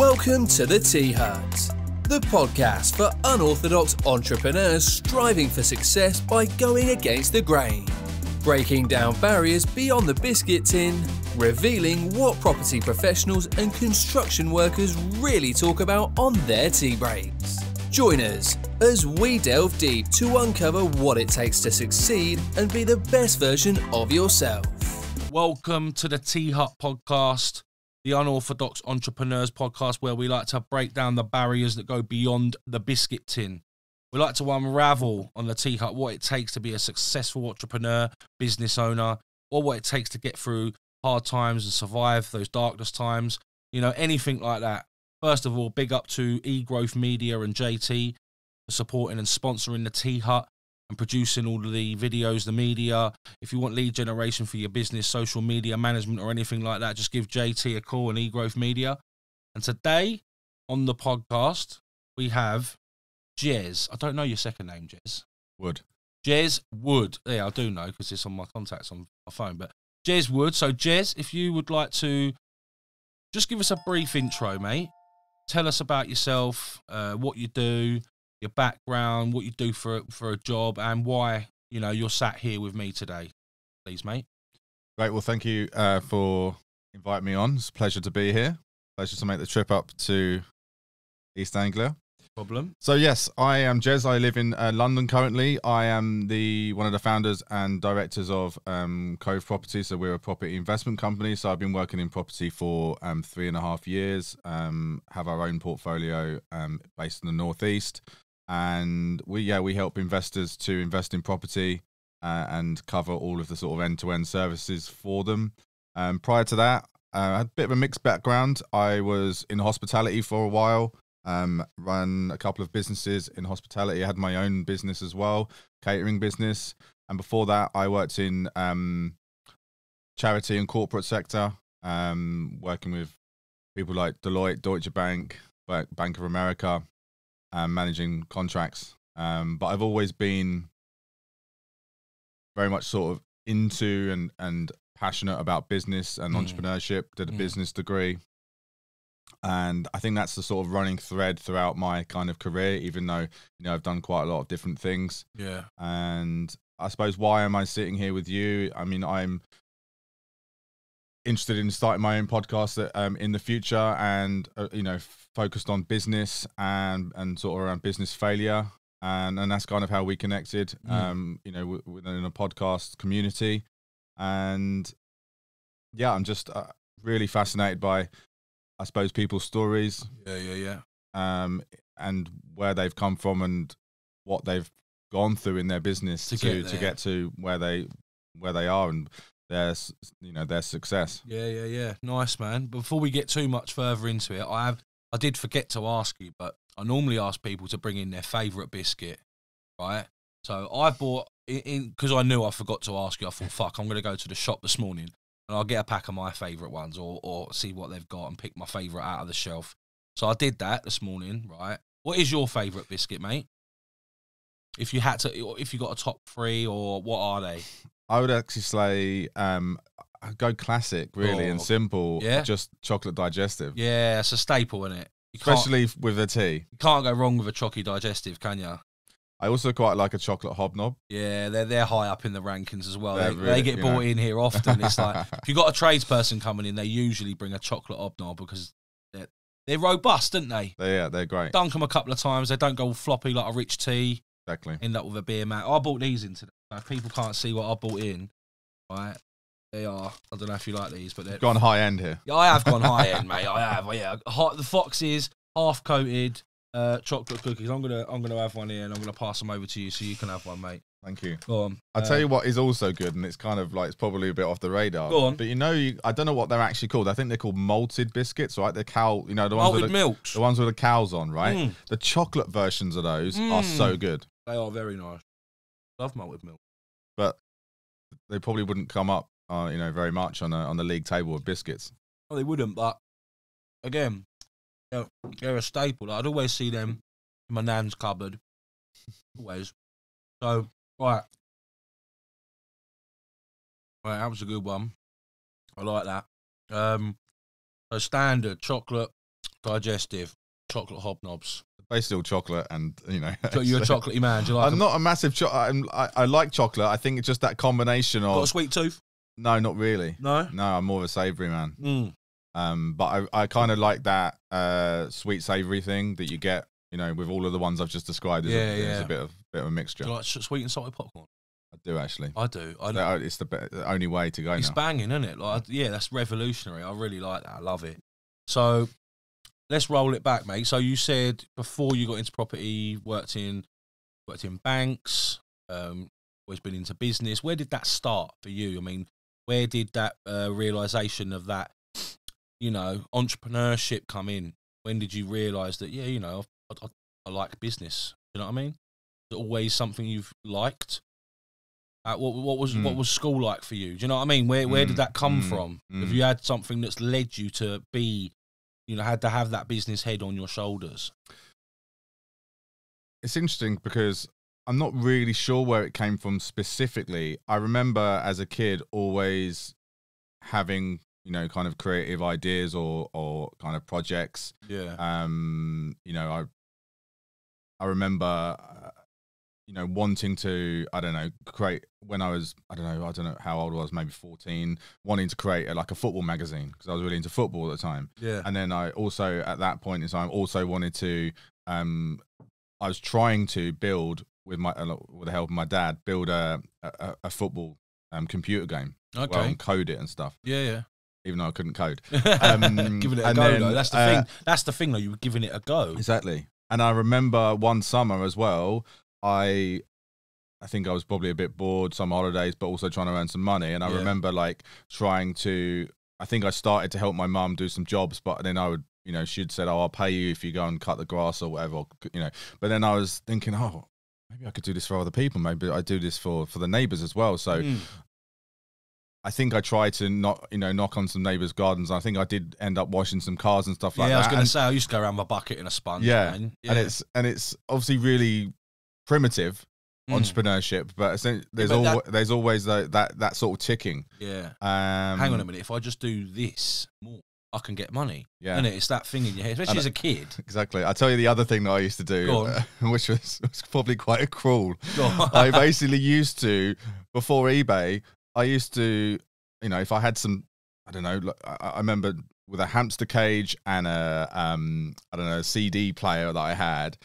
Welcome to the Tea Hut, the podcast for unorthodox entrepreneurs striving for success by going against the grain, breaking down barriers beyond the biscuit tin, revealing what property professionals and construction workers really talk about on their tea breaks. Join us as we delve deep to uncover what it takes to succeed and be the best version of yourself. Welcome to the Tea Hut podcast, the Unorthodox Entrepreneurs podcast, where we like to break down the barriers that go beyond the biscuit tin. We like to unravel on the Tea Hut what it takes to be a successful entrepreneur, business owner, or what it takes to get through hard times and survive those darkest times. You know, anything like that. First of all, big up to eGrowth Media and JT for supporting and sponsoring the Tea Hut and producing all of the videos, the media. If you want lead generation for your business, social media management or anything like that, just give JT a call and eGrowth Media. And today on the podcast, we have Jez. I don't know your second name, Jez. Wood. Jez Wood. Yeah, I do know because it's on my contacts on my phone. But Jez Wood. So Jez, if you would like to just give us a brief intro, mate. Tell us about yourself, what you do, your background, what you do for a job, and why, you know, you're sat here with me today. Please, mate. Great. Well, thank you for inviting me on. It's a pleasure to be here. Pleasure to make the trip up to East Anglia. Problem. So yes, I am Jez. I live in London currently. I am one of the founders and directors of Kove Property. So we're a property investment company. So I've been working in property for 3.5 years. Have our own portfolio based in the Northeast, and we help investors to invest in property and cover all of the sort of end-to-end services for them. Prior to that, I had a bit of a mixed background. I was in hospitality for a while. Run a couple of businesses in hospitality. I had my own business as well, catering business. And before that, I worked in charity and corporate sector, working with people like Deloitte, Deutsche Bank, Bank of America, managing contracts. But I've always been very much sort of into and passionate about business and entrepreneurship. Did a business degree. And I think that's the sort of running thread throughout my kind of career, even though, you know, I've done quite a lot of different things. Yeah. And I suppose, why am I sitting here with you? I mean, I'm interested in starting my own podcast in the future, and, you know, focused on business and sort of around business failure. And that's kind of how we connected, you know, within a podcast community. And yeah, I'm just really fascinated by, I suppose, people's stories, and where they've come from and what they've gone through in their business to get to where they are and their success. Yeah. Nice, man. Before we get too much further into it, I did forget to ask you, but I normally ask people to bring in their favourite biscuit, right? So I bought because I knew I forgot to ask you. I thought, fuck, I'm going to go to the shop this morning and I'll get a pack of my favourite ones or see what they've got and pick my favourite out of the shelf. So I did that this morning, right? What is your favourite biscuit, mate? If you got a top three, or what are they? I would actually say I'd go classic, really, and simple. Yeah? Just chocolate digestive. Yeah, it's a staple, isn't it? Especially with the tea. You can't go wrong with a chocolate digestive, can you? I also quite like a chocolate hobnob. Yeah, they're high up in the rankings as well. They They get bought in here often. It's like, if you've got a tradesperson coming in, they usually bring a chocolate hobnob because they're robust, aren't they? They're great. Dunk them a couple of times. They don't go all floppy like a rich tea. Exactly. End up with a beer mat. I bought these in today. If people can't see what I bought in, right? They are, I don't know if you like these, but they're gone high end here. Yeah, I have gone high end, mate. I have. Yeah, the Foxes, half coated chocolate cookies. I'm gonna have one here, and I'm gonna pass them over to you so you can have one, mate. Thank you. Go on. I'll tell you what is also good, and it's kind of like, it's probably a bit off the radar. Go on. But I don't know what they're actually called. I think they're called malted biscuits, right? The cow, you know, the ones malted milks. The ones with the cows on, right? The chocolate versions of those are so good. They are very nice. Love malted milk. But they probably wouldn't come up, you know, very much on the league table of biscuits. Oh, they wouldn't, but again, they're a staple. I'd always see them in my nan's cupboard. Always. So, right, that was a good one. I like that. So standard chocolate Digestive. Chocolate hobnobs. Basically all chocolate and, you know. So you're a chocolatey man. Do you like I'm not a massive I like chocolate. I think it's just that combination of... Got a sweet tooth? No, not really. No? No, I'm more of a savoury man. Mm. But I kind of like that sweet savoury thing that you get, you know, with all of the ones I've just described. There's a bit of a mixture. Do you like sweet and salty popcorn? I do, actually. I do. It's the only way to go. It's now. banging, isn't it? Like, yeah, that's revolutionary. I really like that. I love it. So let's roll it back, mate. So you said before you got into property, worked in banks, always been into business. Where did that start for you? I mean, where did that realization of that, you know, entrepreneurship come in? When did you realize that, yeah, you know, I like business? You know what I mean? Is it always something you've liked? What was school like for you? Do you know what I mean? Where did that come from? Have you had something that's led you to be, you know, had to have that business head on your shoulders? It's interesting because I'm not really sure where it came from specifically. I remember as a kid always having, you know, kind of creative ideas or kind of projects. Yeah. You know, I remember, you know, wanting to, I don't know, create when I was, I don't know how old I was, maybe 14, wanting to create like a football magazine because I was really into football at the time. Yeah. And then I also, at that point in time, also wanted to, I was trying to build with the help of my dad, build a football computer game. Okay. Well, and code it and stuff. Yeah, yeah. Even though I couldn't code. Giving it a go, though. That's the thing. That's the thing, though. You were giving it a go. Exactly. And I remember one summer as well, I think I was probably a bit bored, some holidays, but also trying to earn some money. And I remember like trying to, I think I started to help my mum do some jobs, but then I would, you know, she'd said, oh, I'll pay you if you go and cut the grass or whatever, you know. But then I was thinking, oh, maybe I could do this for other people. Maybe I do this for the neighbours as well. So I think I tried to knock on some neighbours' gardens. I think I did end up washing some cars and stuff like that. Yeah, I was going to say, I used to go around with a bucket and a sponge. Yeah. Man. And it's obviously really primitive entrepreneurship, but there's always that sort of ticking. Yeah. Hang on a minute. If I just do this more, I can get money. Yeah. And it's that thing in your head, especially as a kid. Exactly. I'll tell you the other thing that I used to do, which was probably quite cruel. I basically used to, before eBay, I used to, you know, if I had some, I don't know, I remember with a hamster cage and a CD player that I had,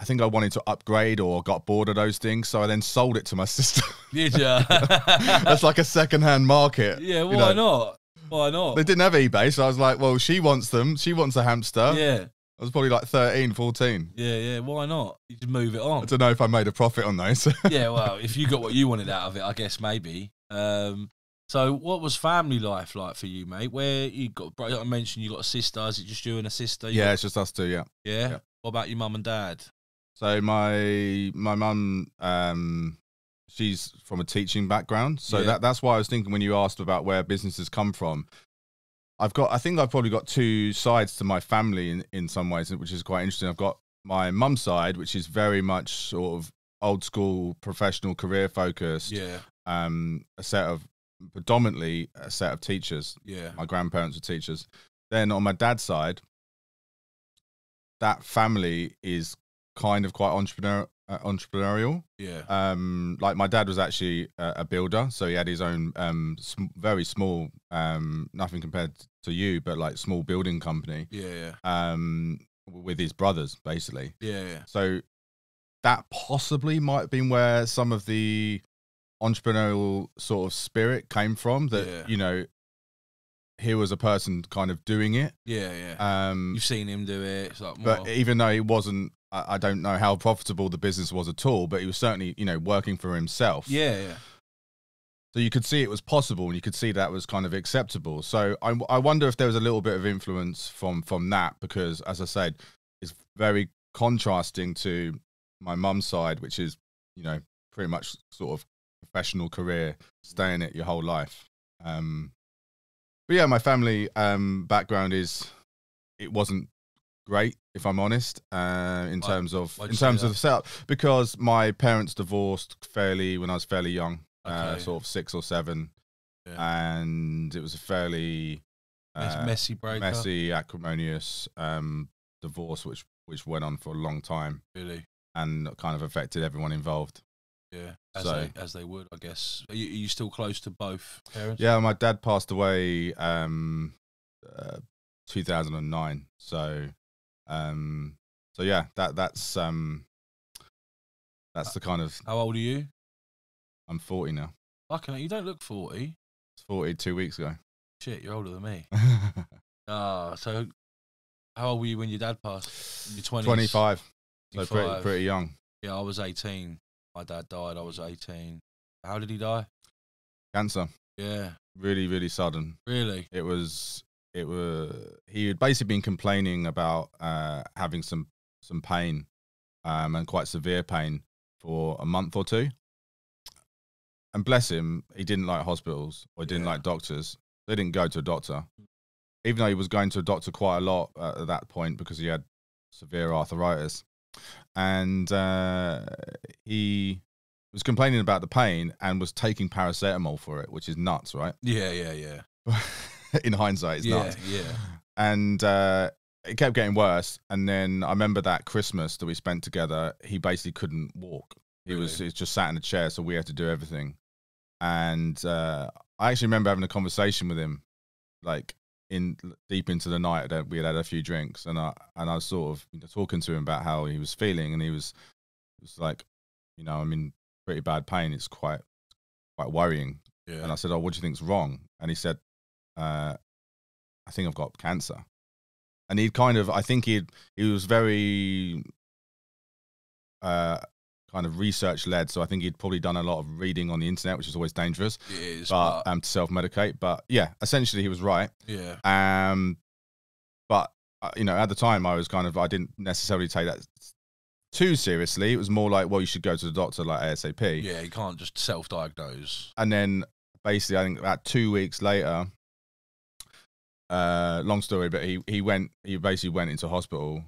I think I wanted to upgrade or got bored of those things, so I then sold it to my sister. Did you? That's like a second-hand market. Yeah, why not? Why not? They didn't have eBay, so I was like, well, she wants them. She wants a hamster. Yeah. I was probably like 13, 14. Yeah, why not? You just move it on. I don't know if I made a profit on those. Yeah, well, if you got what you wanted out of it, I guess maybe. So what was family life like for you, mate? Where you got, I mentioned you got a sister. Is it just you and a sister? Yeah, it's just us two, yeah. Yeah? What about your mum and dad? So my mum, she's from a teaching background. So that's why I was thinking when you asked about where businesses come from, I think I've probably got two sides to my family in some ways, which is quite interesting. I've got my mum's side, which is very much sort of old school, professional, career focused. Yeah. Predominantly a set of teachers. Yeah. My grandparents were teachers. Then on my dad's side, that family is kind of quite entrepreneurial. Yeah. Like my dad was actually a builder, so he had his own very small, nothing compared to you, but like small building company. Yeah. With his brothers, basically. Yeah. So that possibly might have been where some of the entrepreneurial sort of spirit came from. That you know, he was a person kind of doing it. Yeah. You've seen him do it. It's like, but even though he wasn't, I don't know how profitable the business was at all, but he was certainly, you know, working for himself. Yeah. So you could see it was possible, and you could see that was kind of acceptable. So I wonder if there was a little bit of influence from that, because, as I said, it's very contrasting to my mum's side, which is, you know, pretty much sort of professional career, stay in it your whole life. But yeah, my family background it wasn't great, if I'm honest, in terms of the setup, because my parents divorced when I was fairly young, sort of 6 or 7, and it was a fairly Messy breakup. Messy, acrimonious divorce, which went on for a long time. Really? And kind of affected everyone involved. Yeah, as they would, I guess. Are you still close to both parents? Yeah, my dad passed away 2009. So yeah, that's the kind of. How old are you? I'm 40 now. Fucking, you don't look 40. It's 40 2 weeks ago. Shit, you're older than me. So how old were you when your dad passed? In your 20s? 25. So pretty young. Yeah, I was 18. My dad died. I was 18. How did he die? Cancer. Yeah. Really, really sudden. Really? He had basically been complaining about having some pain, and quite severe pain for a month or two. And bless him, he didn't like hospitals or he didn't like doctors. They didn't go to a doctor, even though he was going to a doctor quite a lot at that point because he had severe arthritis. And he was complaining about the pain and was taking paracetamol for it, which is nuts, right? Yeah. In hindsight, it's nuts. Yeah. And it kept getting worse. And then I remember that Christmas that we spent together, he basically couldn't walk. He was just sat in a chair, so we had to do everything. And I actually remember having a conversation with him, like deep into the night. We had a few drinks, and I was sort of talking to him about how he was feeling, and he was like, I'm in pretty bad pain. It's quite worrying. Yeah. And I said, "Oh, what do you think's wrong?" And he said, "I think I've got cancer." And I think he was very kind of research led, so I think he'd probably done a lot of reading on the internet, which is always dangerous. It is, but to self-medicate. But yeah, essentially he was right. Yeah. But at the time I didn't necessarily take that too seriously. It was more like, well, you should go to the doctor like ASAP. Yeah, you can't just self-diagnose. And then basically, I think about 2 weeks later, long story, but he basically went into hospital,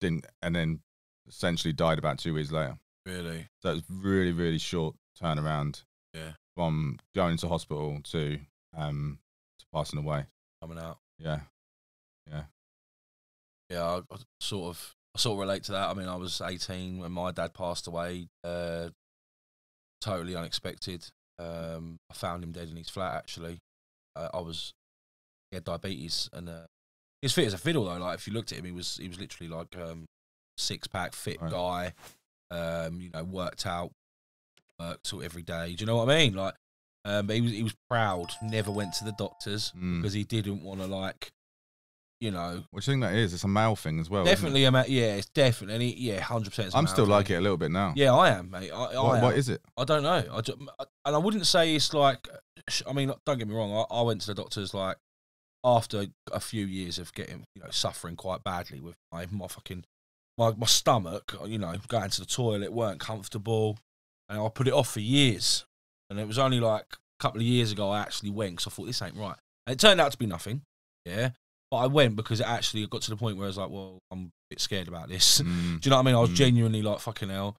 and then essentially died about 2 weeks later. Really? So it was really, really short turnaround. Yeah. From going to hospital to passing away. Coming out. Yeah. I sort of relate to that. I mean, I was 18 when my dad passed away. Totally unexpected. I found him dead in his flat. Actually, he had diabetes, and he was fit as a fiddle though. Like if you looked at him, he was literally like 6-pack fit guy. Worked every day. Do you know what I mean? Like, but he was proud. Never went to the doctors because he didn't want to, like, What do you think that is? It's a male thing as well. Definitely it's definitely 100%. I'm still like it a little bit now. Yeah, I am, mate. What is it? I don't know. And I wouldn't say it's like. I mean, don't get me wrong. I went to the doctors like after a few years of getting suffering quite badly with my fucking. My stomach, going to the toilet weren't comfortable, and I put it off for years. And it was only like a couple of years ago I actually went because I thought this ain't right. And it turned out to be nothing, yeah. But I went because it actually got to the point where I was like, well, I'm a bit scared about this. Do you know what I mean? I was genuinely like, fucking hell.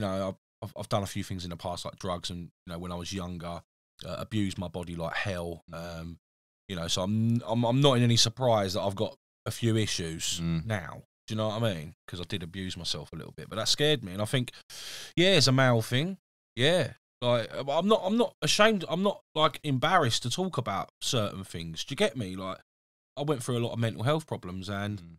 I've done a few things in the past, like drugs, and when I was younger, abused my body like hell. So I'm not in any surprise that I've got a few issues now. Do you know what I mean? Because I did abuse myself a little bit, but that scared me. And I think, it's a male thing. Yeah, like I'm not ashamed. I'm not like embarrassed to talk about certain things. Do you get me? Like I went through a lot of mental health problems, and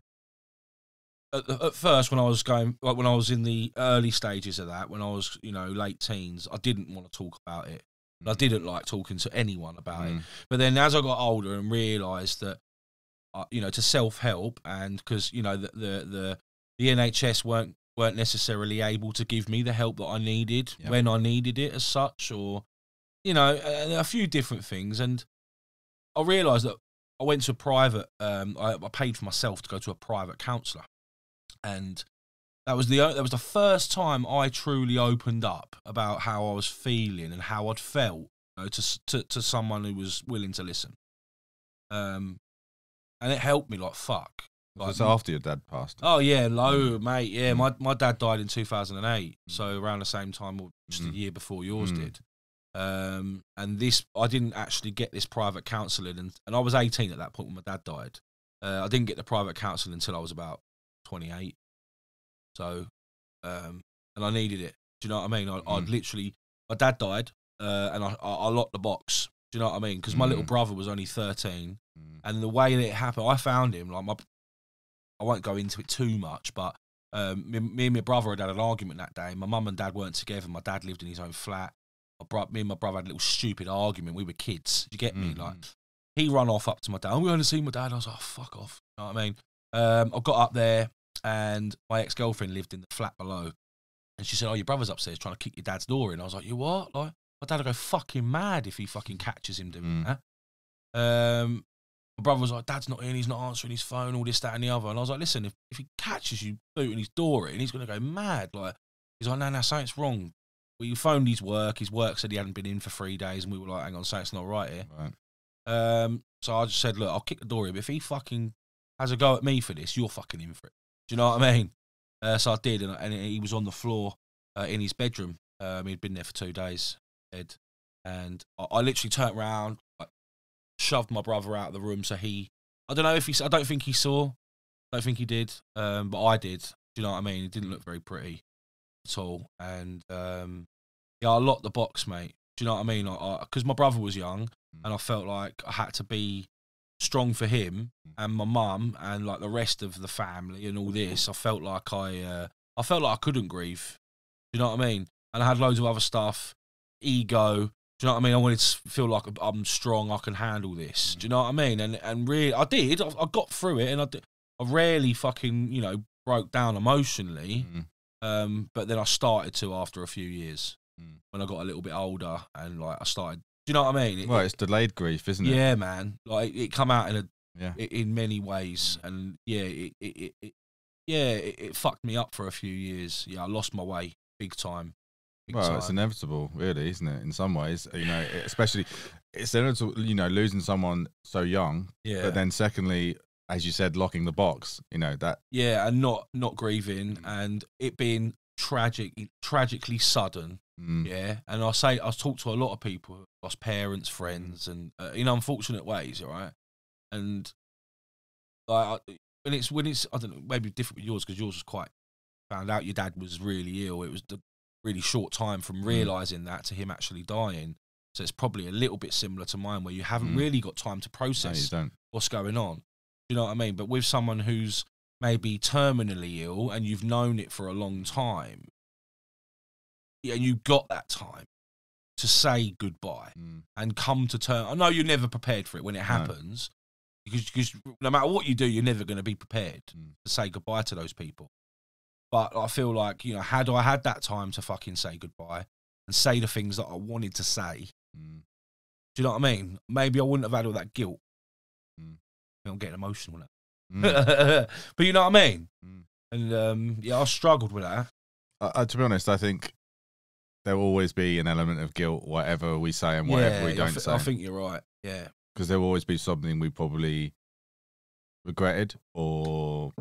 at first, when I was in the early stages of that, when I was late teens, I didn't want to talk about it. I didn't like talking to anyone about it. But then as I got older and realised that. To self-help, and because the NHS weren't necessarily able to give me the help that I needed when I needed it as such, or a few different things, and I realised that I went to a private. I paid for myself to go to a private counsellor, and that was the first time I truly opened up about how I was feeling and how I'd felt to someone who was willing to listen. And it helped me like fuck. Like, was after your dad passed? Oh yeah, mate. Yeah, my dad died in 2008, so around the same time, or just a year before yours did. And this, I didn't actually get this private counselling, and I was 18 at that point when my dad died. I didn't get the private counselling until I was about 28. So, and I needed it. Do you know what I mean? I'd literally, my dad died, and I locked the box. Do you know what I mean? Because my little brother was only 13, and the way that it happened, I found him. Like I won't go into it too much, but me and my brother had an argument that day. My mum and dad weren't together. My dad lived in his own flat. Me and my brother had a little stupid argument. We were kids. Do you get me? Like, he run off up to my dad. I'm going to see my dad. I was like, oh, fuck off. You know what I mean? I got up there, and my ex-girlfriend lived in the flat below. And she said, oh, your brother's upstairs trying to kick your dad's door in. I was like, you what? Like, my dad would go fucking mad if he fucking catches him doing that. My brother was like, Dad's not in, he's not answering his phone, all this, that, and the other. And I was like, listen, if he catches you booting his door in, he's going to go mad. Like, he's like, no, something's wrong. Well, you phoned his work. His work said he hadn't been in for 3 days, and we were like, hang on, something's not right here. Right. So I just said, look, I'll kick the door in, but if he fucking has a go at me for this, you're fucking in for it. Do you know what I mean? So I did, and he was on the floor in his bedroom. He'd been there for 2 days, Ed, and I literally turned around, shoved my brother out of the room. So I don't know if I don't think he saw, I don't think he did, but I did. Do you know what I mean? It didn't look very pretty at all, and yeah, I locked the box, mate. Do you know what I mean? Because my brother was young, and I felt like I had to be strong for him and my mum and like the rest of the family and all this. I felt like I couldn't grieve. Do you know what I mean? And I had loads of other stuff, ego. Do you know what I mean? I wanted to feel like I'm strong, I can handle this. Do you know what I mean? And really, I did. I got through it, and I rarely fucking, broke down emotionally. But then I started to after a few years when I got a little bit older, and like I started. Do you know what I mean? Well, it's delayed grief, isn't it? Yeah, man. Like it come out in many ways, and yeah, it fucked me up for a few years. Yeah, I lost my way big time. It's inevitable, really, isn't it? In some ways, especially it's inevitable, losing someone so young. Yeah. But then, secondly, as you said, locking the box. That. Yeah, and not grieving, and it being tragically sudden. Yeah, and I talk to a lot of people who lost parents, friends, and in unfortunate ways, right? And when it's I don't know, maybe different with yours because yours was quite found out your dad was really ill. It was the really short time from realising that to him actually dying. So it's probably a little bit similar to mine where you haven't really got time to process what's going on. You know what I mean? But with someone who's maybe terminally ill and you've known it for a long time, and you got that time to say goodbye and come to terms. I know you're never prepared for it when it happens, because no matter what you do, you're never going to be prepared to say goodbye to those people. But I feel like, had I had that time to fucking say goodbye and say the things that I wanted to say, do you know what I mean? Maybe I wouldn't have had all that guilt. I'm getting emotional with that. But you know what I mean? And yeah, I struggled with that. To be honest, I think there will always be an element of guilt, whatever we say and whatever we don't say. I think you're right, yeah. Because there will always be something we probably regretted or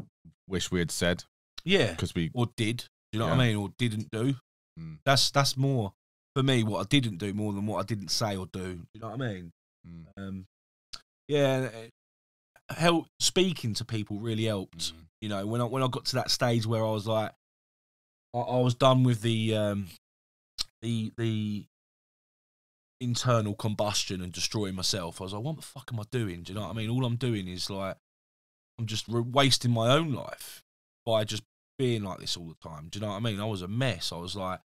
wish we had said. Yeah, or did. Do you know what I mean? Or didn't do. That's more, for me, what I didn't do more than what I didn't say or do. Do you know what I mean? Yeah, speaking to people really helped. When I got to that stage where I was like, I was done with the internal combustion and destroying myself. I was like, what the fuck am I doing? Do you know what I mean? All I'm doing is like, I'm just wasting my own life by just being like this all the time. Do you know what I mean? I was a mess. I was like,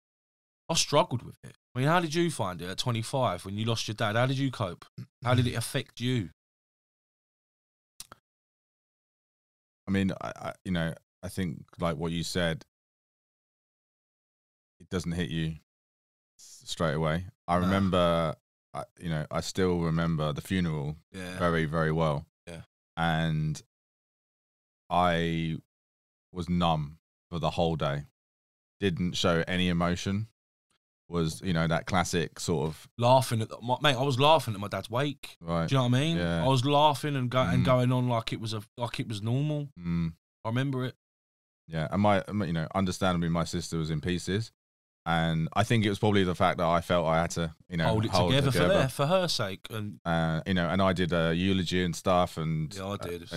I struggled with it. I mean, how did you find it at 25 when you lost your dad? How did you cope? How did it affect you? I mean, I think like what you said, it doesn't hit you straight away. I remember, I still remember the funeral very, very well. Yeah. And I was numb for the whole day. Didn't show any emotion. Was, that classic sort of laughing at mate. I was laughing at my dad's wake. Right. Do you know what I mean? Yeah. I was laughing and going on like it was normal. I remember it. Yeah, and my understandably, my sister was in pieces. And I think it was probably the fact that I felt I had to, hold it together for her sake, and and I did a eulogy and stuff, and yeah, I did,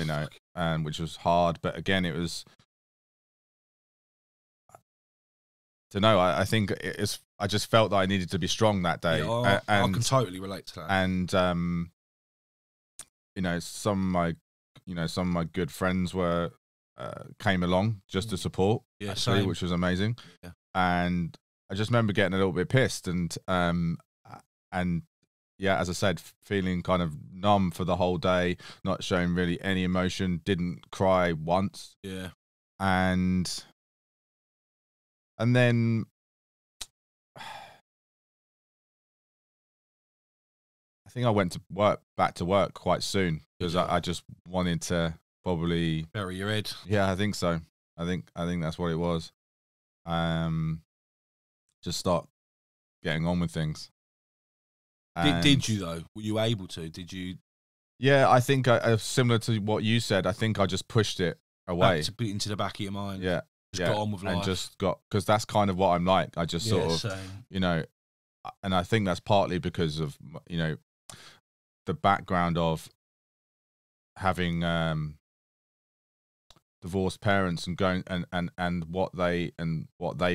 which was hard. But again, it was, to know. I think I just felt that I needed to be strong that day. Yeah, I can totally relate to that. And some of my good friends came along just to support, actually, which was amazing. Yeah. And I just remember getting a little bit pissed, and yeah, as I said, feeling kind of numb for the whole day, not showing really any emotion, didn't cry once. Yeah. And then I think I went back to work quite soon, because I just wanted to probably bury your head. Yeah, I think so. I think that's what it was. Just start getting on with things. Did you though? Were you able to? Did you? Yeah, I think similar to what you said. I think I just pushed it away into the back of your mind. Yeah, got on with life, and just because that's kind of what I'm like. I just sort of, same. And I think that's partly because of the background of having divorced parents and going and what they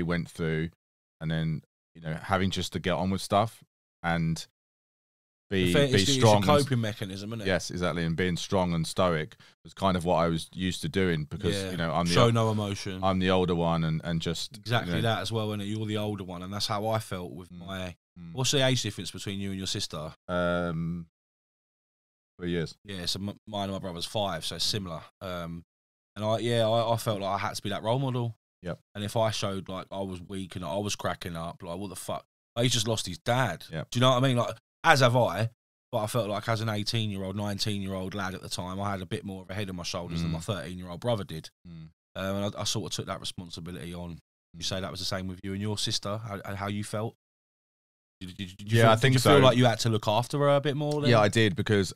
went through, and then having just to get on with stuff and be strong. It's a coping mechanism, isn't it? Yes, exactly. And being strong and stoic was kind of what I was used to doing, because I'm no emotion. I'm the older one, and just exactly that as well. And you're the older one, and that's how I felt with my. What's the age difference between you and your sister? 3 years. Yeah, so mine and my brother's 5, so similar. And I felt like I had to be that role model. Yep. And if I showed like I was weak and I was cracking up, like what the fuck? Like, he's just lost his dad. Yep. Do you know what I mean? Like, as have I. But I felt like as an 18-year-old, 19-year-old lad at the time, I had a bit more of a head on my shoulders than my 13-year-old brother did. And I sort of took that responsibility on. You say that was the same with you and your sister, how you felt? Did you I think so. Feel like you had to look after her a bit more then? Yeah, I did, because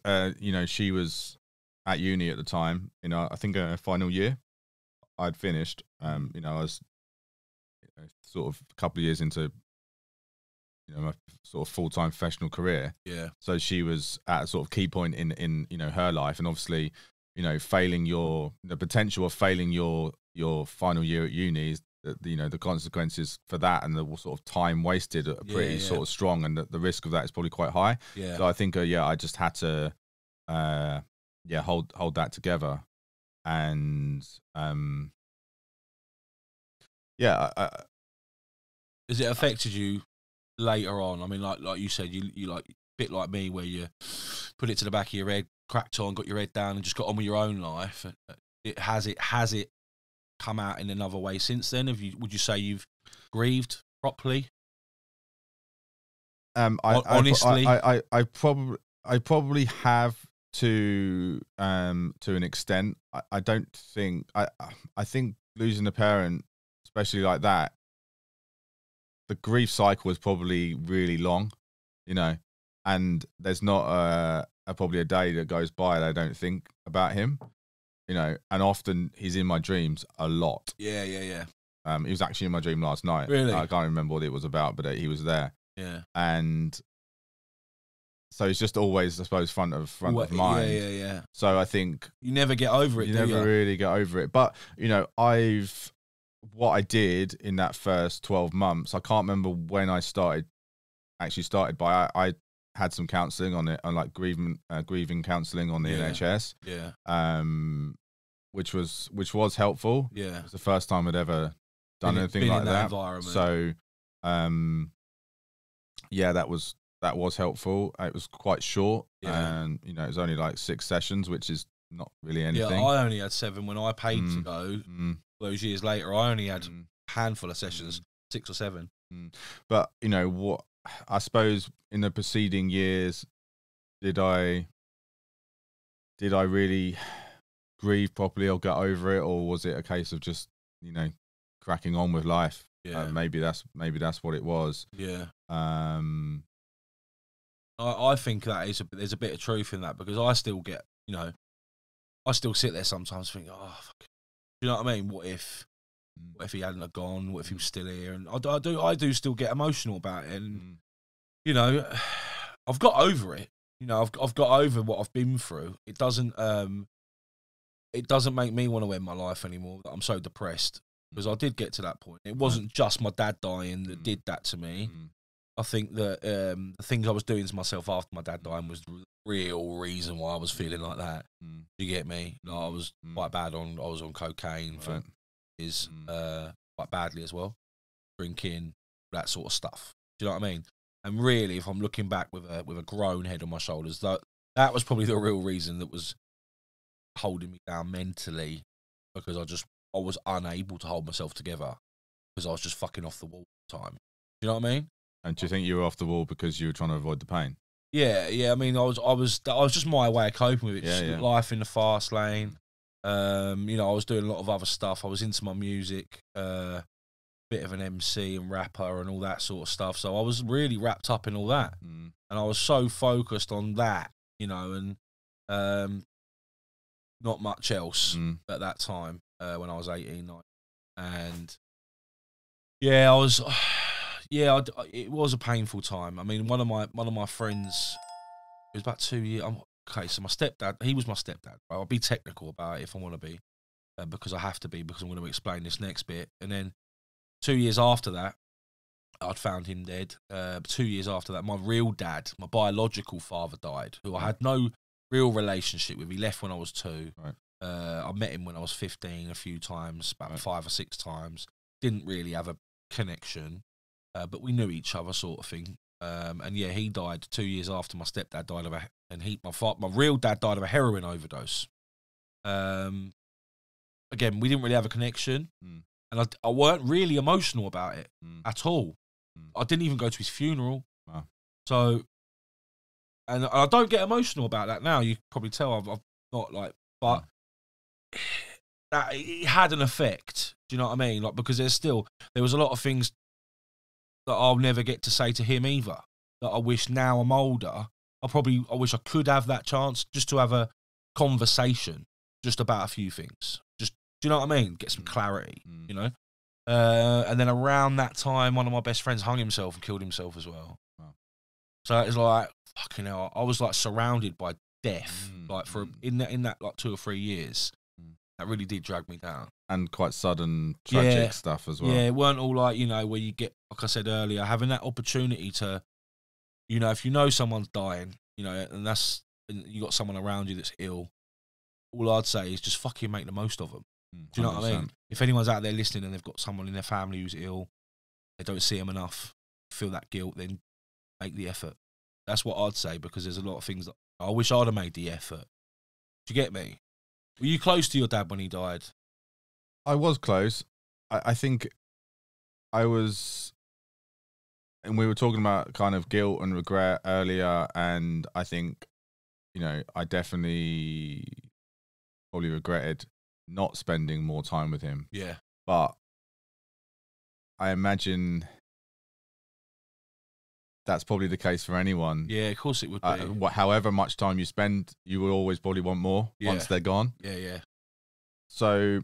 she was at uni at the time. I think her final year I'd finished. I was sort of a couple of years into my sort of full-time professional career. Yeah. So she was at a sort of key point in her life, and obviously failing the potential of failing your final year at uni is the consequences for that, and the sort of time wasted are pretty sort of strong, and the risk of that is probably quite high. Yeah. So I think I just had to hold that together, and has it affected you later on? I mean, like you said, you like a bit like me, where you put it to the back of your head, cracked on, got your head down, and just got on with your own life. Has it come out in another way since then? Would you say you've grieved properly? Honestly, I probably have to an extent. I don't think I think losing a parent, especially like that, the grief cycle is probably really long, and there's not probably a day that goes by that I don't think about him, and often he's in my dreams a lot. Yeah. He was actually in my dream last night. Really? I can't remember what it was about, but he was there. Yeah. And so it's just always, I suppose, front of mind. Yeah. So I think you never get over it. You never really get over it. But what I did in that first 12 months, I can't remember when I started, but I had some counselling on it, on like grieving counselling on the NHS. Yeah. Which was helpful. Yeah. It was the first time I'd ever done anything like that. Environment. So, that was helpful. It was quite short, and it was only like 6 sessions, which is not really anything. Yeah, I only had 7 when I paid to go. Those years later, I only had a handful of sessions, 6 or 7. But what I suppose in the preceding years, did I really grieve properly or get over it, or was it a case of just cracking on with life? Yeah, maybe that's what it was. Yeah. I think that there's a bit of truth in that, because I still get, I still sit there sometimes thinking, oh, fuck. You know what I mean? What if What if he hadn't have gone? What if he was still here? And I do still get emotional about it. And you know, I've got over it. You know, I've got over what I've been through. It doesn't make me want to end my life anymore. I'm so depressed because I did get to that point. It wasn't just my dad dying that did that to me. I think that the things I was doing to myself after my dad dying was the real reason why I was feeling like that. You get me? Like, I was quite bad I was on cocaine for quite badly as well, drinking, that sort of stuff. Do you know what I mean? And really, if I'm looking back with a grown head on my shoulders, that was probably the real reason that was holding me down mentally, because I was unable to hold myself together because I was just fucking off the wall all the time. Do you know what I mean? And do you think you were off the wall because you were trying to avoid the pain? Yeah. I mean, I was just my way of coping with it. Just life in the fast lane. You know, I was doing a lot of other stuff. I was into my music, bit of an MC and rapper and all that sort of stuff. So I was really wrapped up in all that, and I was so focused on that, you know, and not much else at that time when I was 18, 19. And yeah, it was a painful time. I mean, one of my friends, it was about 2 years. Okay, so my stepdad, he was my stepdad. I'll be technical about it if I want to be, because I have to be, because I'm going to explain this next bit. And then 2 years after that, I'd found him dead. 2 years after that, my real dad, my biological father, died, who I had no real relationship with. He left when I was 2. Right. I met him when I was 15 a few times, about 5 or 6 times. Didn't really have a connection, but we knew each other, sort of thing. And yeah, he died 2 years after my stepdad died of my real dad died of a heroin overdose. Again, we didn't really have a connection, and I weren't really emotional about it at all. I didn't even go to his funeral. Wow. So, and I don't get emotional about that now. You can probably tell I've not, like, but that it had an effect. Do you know what I mean? Like, because there was a lot of things that I'll never get to say to him either, that I wish now I'm older. I wish I could have that chance just to have a conversation just about a few things. Just, do you know what I mean? Get some clarity, you know? And then around that time, one of my best friends hung himself and killed himself as well. Wow. So it was like, fucking hell, I was like surrounded by death, like in that like 2 or 3 years. That really did drag me down. And quite sudden, tragic stuff as well. Yeah, it weren't all like, you know, where you get, like I said earlier, having that opportunity to, you know, if you know someone's dying, you know, and you got someone around you that's ill, all I'd say is just fucking make the most of them. Do you know 100%. What I mean? If anyone's out there listening and they've got someone in their family who's ill, they don't see them enough, feel that guilt, then make the effort. That's what I'd say, because there's a lot of things that I wish I'd have made the effort. Do you get me? Were you close to your dad when he died? I was close. I think I was, and we were talking about kind of guilt and regret earlier, and I think, you know, I definitely probably regretted not spending more time with him. Yeah. But I imagine that's probably the case for anyone. Yeah, of course it would be. However much time you spend, you will always probably want more once they're gone. Yeah. So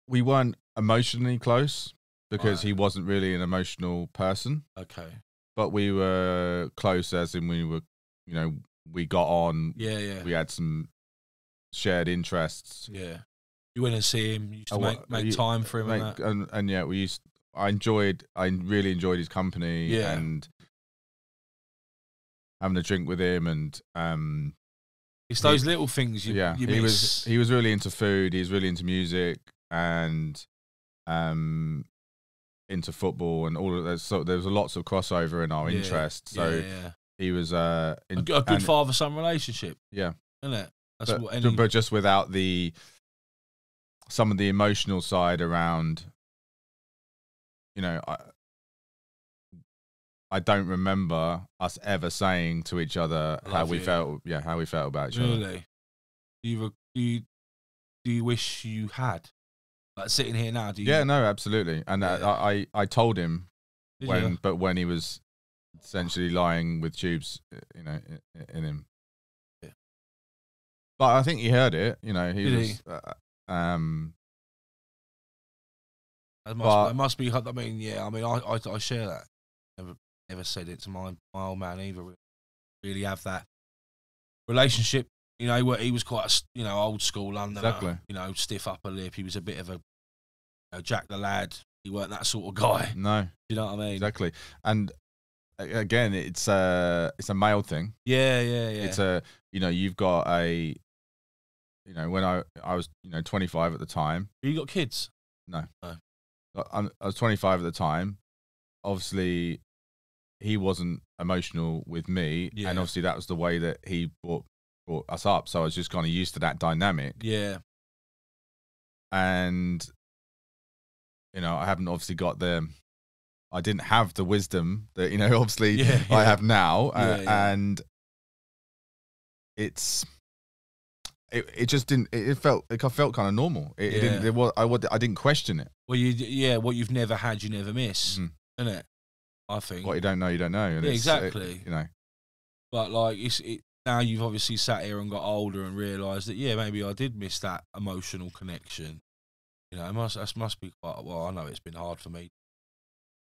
we weren't emotionally close because he wasn't really an emotional person. Okay. But we were close as in we were, you know, we got on. Yeah. We had some shared interests. Yeah. You went and see him. You used to make time for him and that. And yeah, I really enjoyed his company and having a drink with him, and it's those little things you miss. He was really into food, he was really into music, and into football and all of those. So there was lots of crossover in our interests. So he was a good father-son relationship. Yeah. Isn't it? But just without some of the emotional side around, you know, I don't remember us ever saying to each other how we felt about each other. Really? Do you wish you had? Like sitting here now, do you? Yeah, no, absolutely. And I told him when he was essentially lying with tubes, you know, in him. Yeah. But I think he heard it. You know, he It must be. I mean, yeah. I mean, I share that. Never said it to my old man either. Really have that relationship. You know, he was quite a, old school Londoner. Exactly. Stiff upper lip. He was a bit of a Jack the Lad. He weren't that sort of guy. No. Do you know what I mean? Exactly. And again, it's a male thing. Yeah. It's you've got a, when I was 25 at the time. You got kids? No. I was 25 at the time. Obviously, he wasn't emotional with me, and obviously that was the way that he brought us up. So I was just kind of used to that dynamic. Yeah. And I haven't obviously got I didn't have the wisdom that obviously I have now, and it just didn't. It felt like I felt kind of normal. It didn't. I didn't question it. Well, what you've never had, you never miss, isn't it? I think what you don't know, you don't know. And exactly. But like now you've obviously sat here and got older and realised that maybe I did miss that emotional connection. It must be quite. Well, I know it's been hard for me to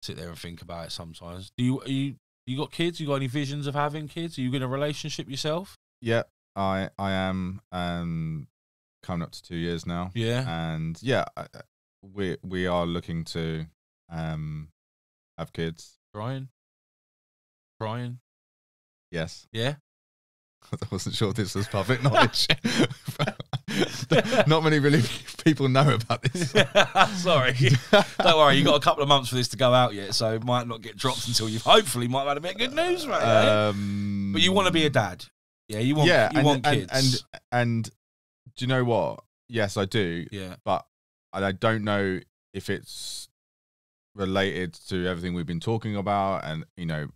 sit there and think about it sometimes. Do you got kids? You got any visions of having kids? Are you in a relationship yourself? Yeah, I am. Coming up to 2 years now. Yeah, and we are looking to have kids. Trying. Yes. Yeah. I wasn't sure this was public knowledge. Not many really people know about this. Sorry. Don't worry, you got a couple of months for this to go out yet, so it might not get dropped until you hopefully might have had a bit of good news, mate. But you want to be a dad. Yeah, you want kids. And do you know what? Yes, I do. Yeah. But I don't know if it's related to everything we've been talking about and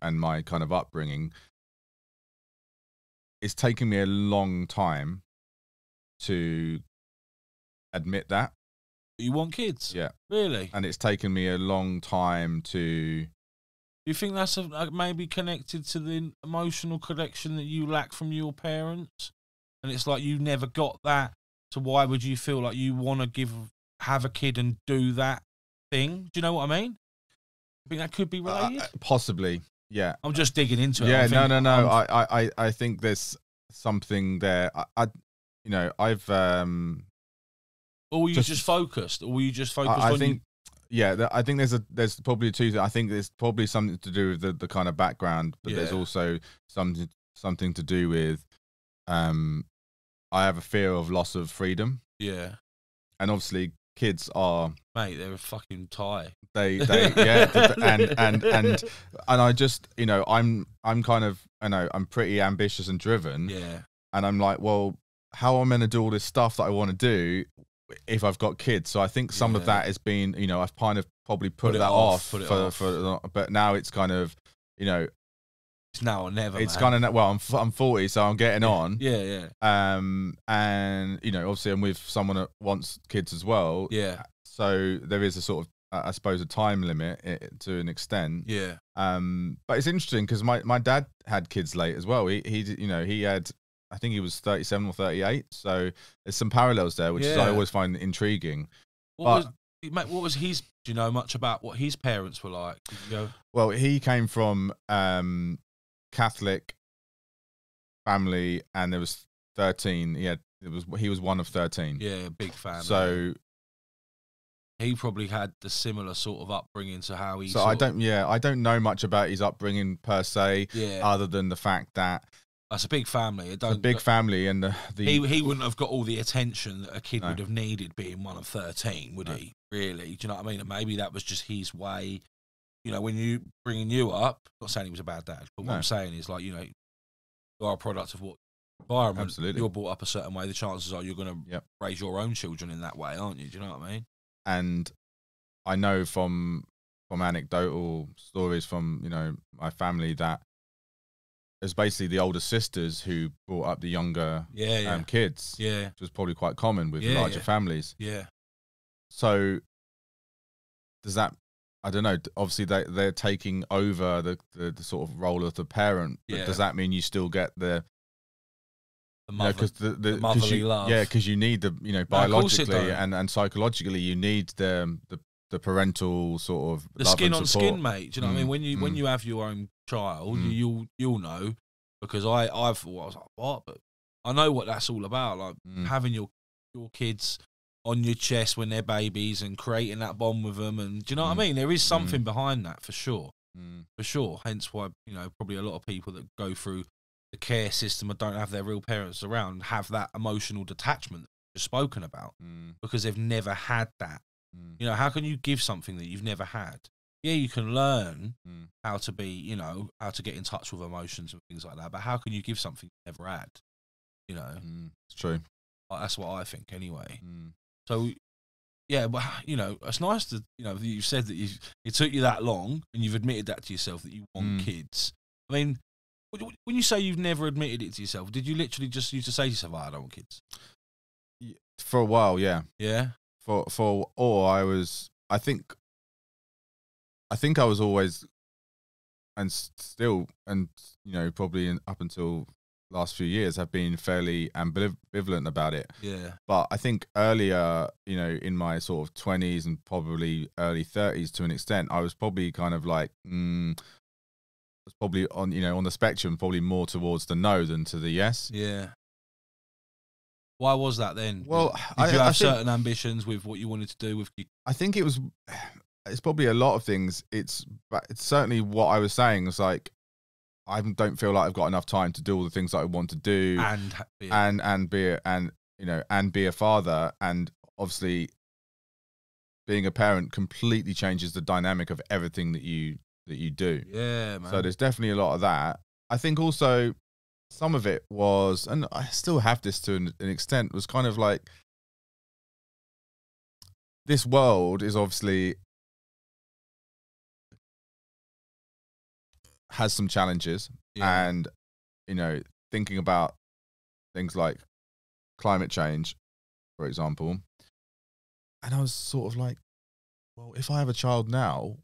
and my kind of upbringing. It's taken me a long time to admit that. You want kids? Yeah. Really? And it's taken me a long time to... Do you think that's maybe connected to the emotional connection that you lack from your parents? And it's like you never got that, so why would you feel like you want to have a kid and do that thing? Do you know what I mean? I think that could be related? Possibly. Yeah, I'm just digging into it. Yeah, no. I think there's something there. I've. Or were you just focused? Or were you just focused? I think. I think there's probably two. I think there's probably something to do with the kind of background, but there's also something to do with. I have a fear of loss of freedom. Yeah, and obviously kids are. Mate, they're a fucking tie. And I just I'm kind of I'm pretty ambitious and driven. Yeah. And I'm like, well, how am I going to do all this stuff that I want to do if I've got kids? So I think some of that has been I've kind of probably put that off. But now it's kind of it's now or never. It's kind of I'm 40, so I'm getting on. Yeah. And obviously I'm with someone that wants kids as well. Yeah. So there is a sort of, I suppose, a time limit to an extent. Yeah. But it's interesting because my dad had kids late as well. He had, I think he was 37 or 38. So there's some parallels there, which I always find intriguing. What was his? Do you know much about what his parents were like? Well, he came from Catholic family, and there was 13. He was one of 13. Yeah, big family. So. He probably had the similar sort of upbringing to how he. So I don't know much about his upbringing per se, other than the fact that that's a big family. It's a big family, and he wouldn't have got all the attention that a kid would have needed being one of 13, would he? Really? Do you know what I mean? And maybe that was just his way. When you bringing you up, not saying he was a bad dad, but what I'm saying is like you are a product of what environment. Absolutely. You're brought up a certain way. The chances are you're going to raise your own children in that way, aren't you? Do you know what I mean? And I know from anecdotal stories from my family that it's basically the older sisters who brought up the younger kids. Yeah, which was probably quite common with larger families. Yeah. So does that? I don't know. Obviously, they're taking over the sort of role of the parent. But does that mean you still get the because the motherly love. Yeah, because you need the biologically and psychologically you need the the parental sort of the love skin and on support. skin, mate. Do you know what I mean? When you have your own child, you'll know, because I was like, what? But I know what that's all about. Like having your kids on your chest when they're babies and creating that bond with them, and do you know what I mean? There is something behind that for sure. For sure. Hence why, you know, probably a lot of people that go through the care system and don't have their real parents around have that emotional detachment that you've spoken about, because they've never had that. You know, how can you give something that you've never had? Yeah, you can learn how to be, you know, how to get in touch with emotions and things like that, but how can you give something you've never had? You know? It's true. That's what I think anyway. So, yeah, but, you know, it's nice to, you know, you said that it took you that long and you've admitted that to yourself that you want kids. I mean, when you say you've never admitted it to yourself, did you literally just used to say to yourself, I don't want kids? For a while, yeah. Yeah? I think I was always, and still, and, you know, probably up until last few years, have been fairly ambivalent about it. Yeah. But I think earlier, you know, in my sort of 20s and probably early 30s to an extent, I was probably kind of like, was probably on, you know, on the spectrum, probably more towards the no than to the yes. Yeah. Why was that then? Well, did you have I think certain ambitions with what you wanted to do with? I think it's probably a lot of things. It's certainly what I was saying was like, I don't feel like I've got enough time to do all the things that I want to do, and be a father, and obviously being a parent completely changes the dynamic of everything that you do. Yeah, man. So there's definitely a lot of that. I think also some of it was, and I still have this to an extent, was kind of like, this world is obviously has some challenges, and, you know, thinking about things like climate change, for example, and I was sort of like, well, if I have a child now,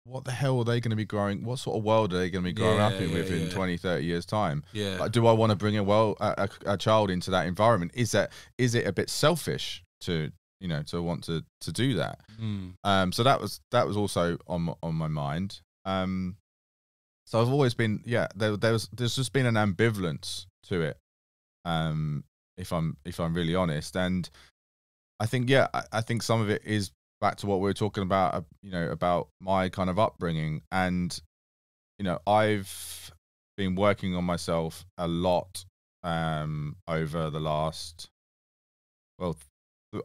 what the hell are they going to be growing? What sort of world are they going to be growing up in within 20, 30 years time? Yeah. Like, do I want to bring a child into that environment? Is it a bit selfish to, you know, to want to do that? So that was also on my mind. So I've always been, there's just been an ambivalence to it. If I'm really honest, and I think, I think some of it is back to what we were talking about, you know, about my kind of upbringing. And, you know, I've been working on myself a lot over the last, well,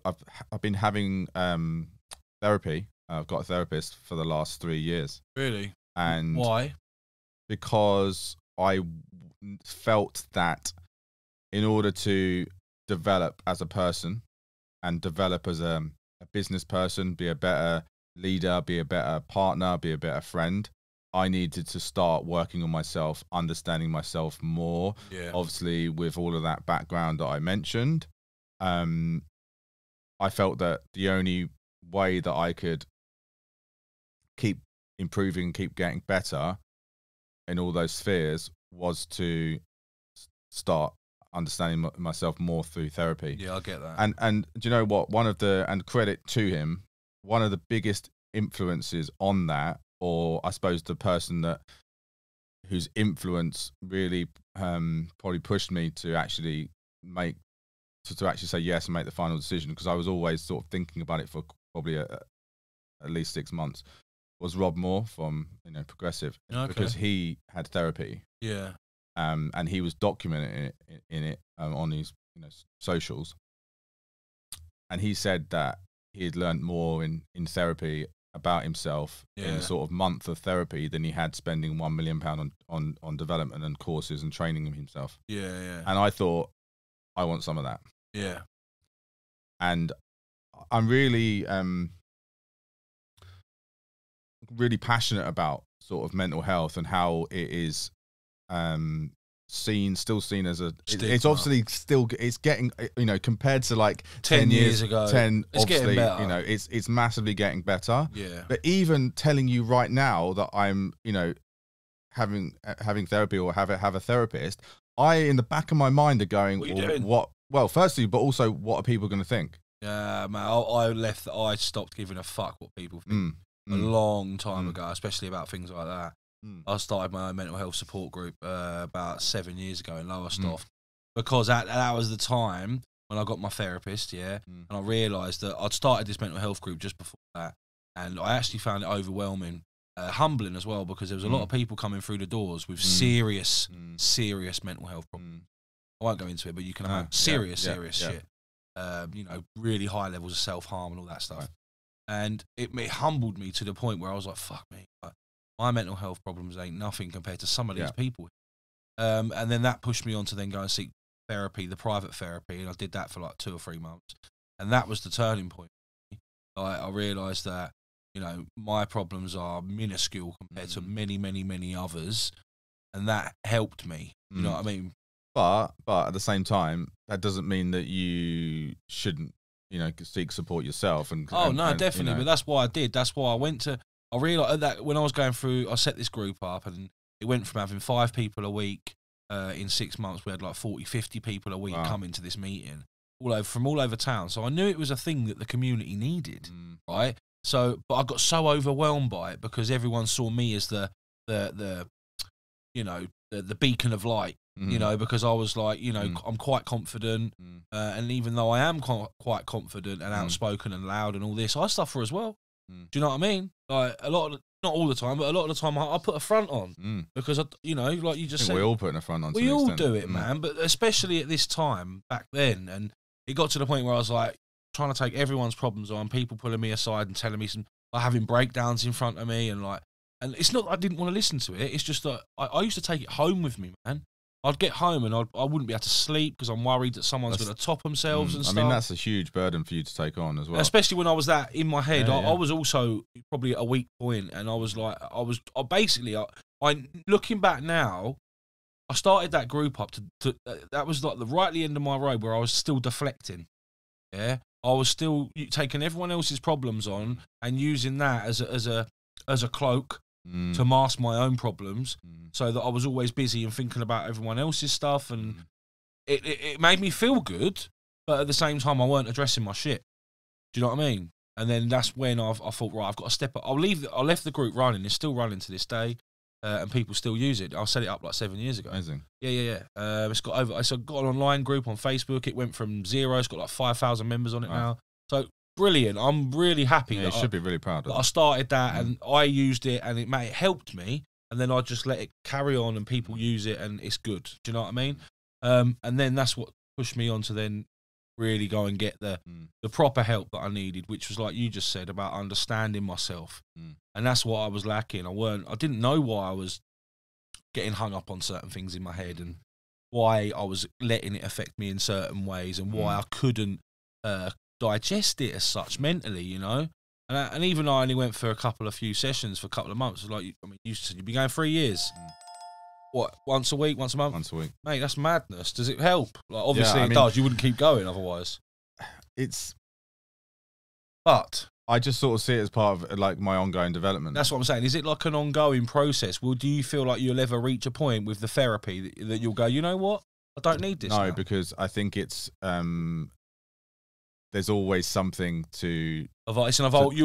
I've been having therapy. I've got a therapist for the last 3 years. Really? And why? Because I felt that in order to develop as a person and develop as a business person, be a better leader, be a better partner, be a better friend, I needed to start working on myself, understanding myself more. Yeah. Obviously, with all of that background that I mentioned, I felt that the only way that I could keep improving, keep getting better in all those spheres was to start understanding myself more through therapy. Yeah, I get that. And do you know what? And credit to him, one of the biggest influences on that, or I suppose the person whose influence really probably pushed me to actually say yes and make the final decision, because I was always sort of thinking about it for probably at least 6 months, was Rob Moore from, you know, Progressive. Okay. Because he had therapy. Yeah. And he was documenting it on his, you know, socials. And he said that he had learned more in therapy about himself in a sort of month of therapy than he had spending £1 million on development and courses and training himself. Yeah, yeah. And I thought, I want some of that. Yeah. And I'm really passionate about sort of mental health and how it is still seen as a it's obviously it's getting, you know, compared to like 10 years ago, it's getting better. You know, it's massively getting better. Yeah. But even telling you right now that I'm, you know, having therapy or have a therapist, I in the back of my mind are going, what are you doing? Well, firstly, but also, what are people going to think? Yeah, man. I stopped giving a fuck what people think a long time ago, especially about things like that. I started my own mental health support group about 7 years ago in Lowestoft because that was the time when I got my therapist, and I realised that I'd started this mental health group just before that, and I actually found it overwhelming, humbling as well, because there was a lot of people coming through the doors with serious mental health problems. I won't go into it, but you can imagine serious shit. You know, really high levels of self-harm and all that stuff. Right. And it humbled me to the point where I was like, fuck me, like, my mental health problems ain't nothing compared to some of these people. And then that pushed me on to then go and seek therapy, the private therapy, and I did that for like 2 or 3 months. And that was the turning point. I realised that, you know, my problems are minuscule compared to many others, and that helped me. You know what I mean? But at the same time, that doesn't mean that you shouldn't, you know, seek support yourself. Definitely. You know. But that's why I did. That's why I realised that when I was going through, I set this group up, and it went from having 5 people a week. In 6 months, we had like 40, 50 people a week coming to this meeting from all over town. So I knew it was a thing that the community needed, right? So, but I got so overwhelmed by it because everyone saw me as the you know, the beacon of light. You know, because I was like, you know, I'm quite confident, and even though I am quite confident and outspoken and loud and all this, I suffer as well. Do you know what I mean? Like not all the time, but a lot of the time, I put a front on because you know, like you just said, we all put a front on. We all do it, man. But especially at this time back then, and it got to the point where I was like trying to take everyone's problems on, people pulling me aside and telling me like having breakdowns in front of me, and it's not that I didn't want to listen to it. It's just that I used to take it home with me, man. I'd get home and I wouldn't be able to sleep because I'm worried that someone's going to top themselves and stuff. I mean, that's a huge burden for you to take on as well. Especially when I was that in my head. I was also probably at a weak point, and I was like, looking back now, I started that group up to that was like right at the end of my road where I was still deflecting. Yeah, I was still taking everyone else's problems on and using that as a cloak to mask my own problems, so that I was always busy and thinking about everyone else's stuff, and it made me feel good, but at the same time I weren't addressing my shit. Do you know what I mean? And then that's when I thought, right, I've got to step up. I left the group running. It's still running to this day, and people still use it. I set it up like 7 years ago. Amazing. Yeah. It's got an online group on Facebook. It went from 0. It's got like 5,000 members on it now. So brilliant. I'm really happy. Yeah, you should be really proud of that. I started that and I used it, and it helped me, and then I just let it carry on and people use it, and it's good. Do you know what I mean? And then that's what pushed me on to then really go and get the proper help that I needed, which was like you just said about understanding myself. And that's what I was lacking. I didn't know why I was getting hung up on certain things in my head, and why I was letting it affect me in certain ways, and why I couldn't digest it as such mentally, you know. And even I only went for a few sessions for a couple of months. Like, I mean, you said you've been going 3 years. What, once a week, once a month? Once a week. Mate, that's madness. Does it help? Like, obviously it does. You wouldn't keep going otherwise. But I just sort of see it as part of like my ongoing development. That's what I'm saying. Is it like an ongoing process? Well, do you feel like you'll ever reach a point with the therapy that you'll go, you know what? I don't need this. No, because I think it's there's always something to. You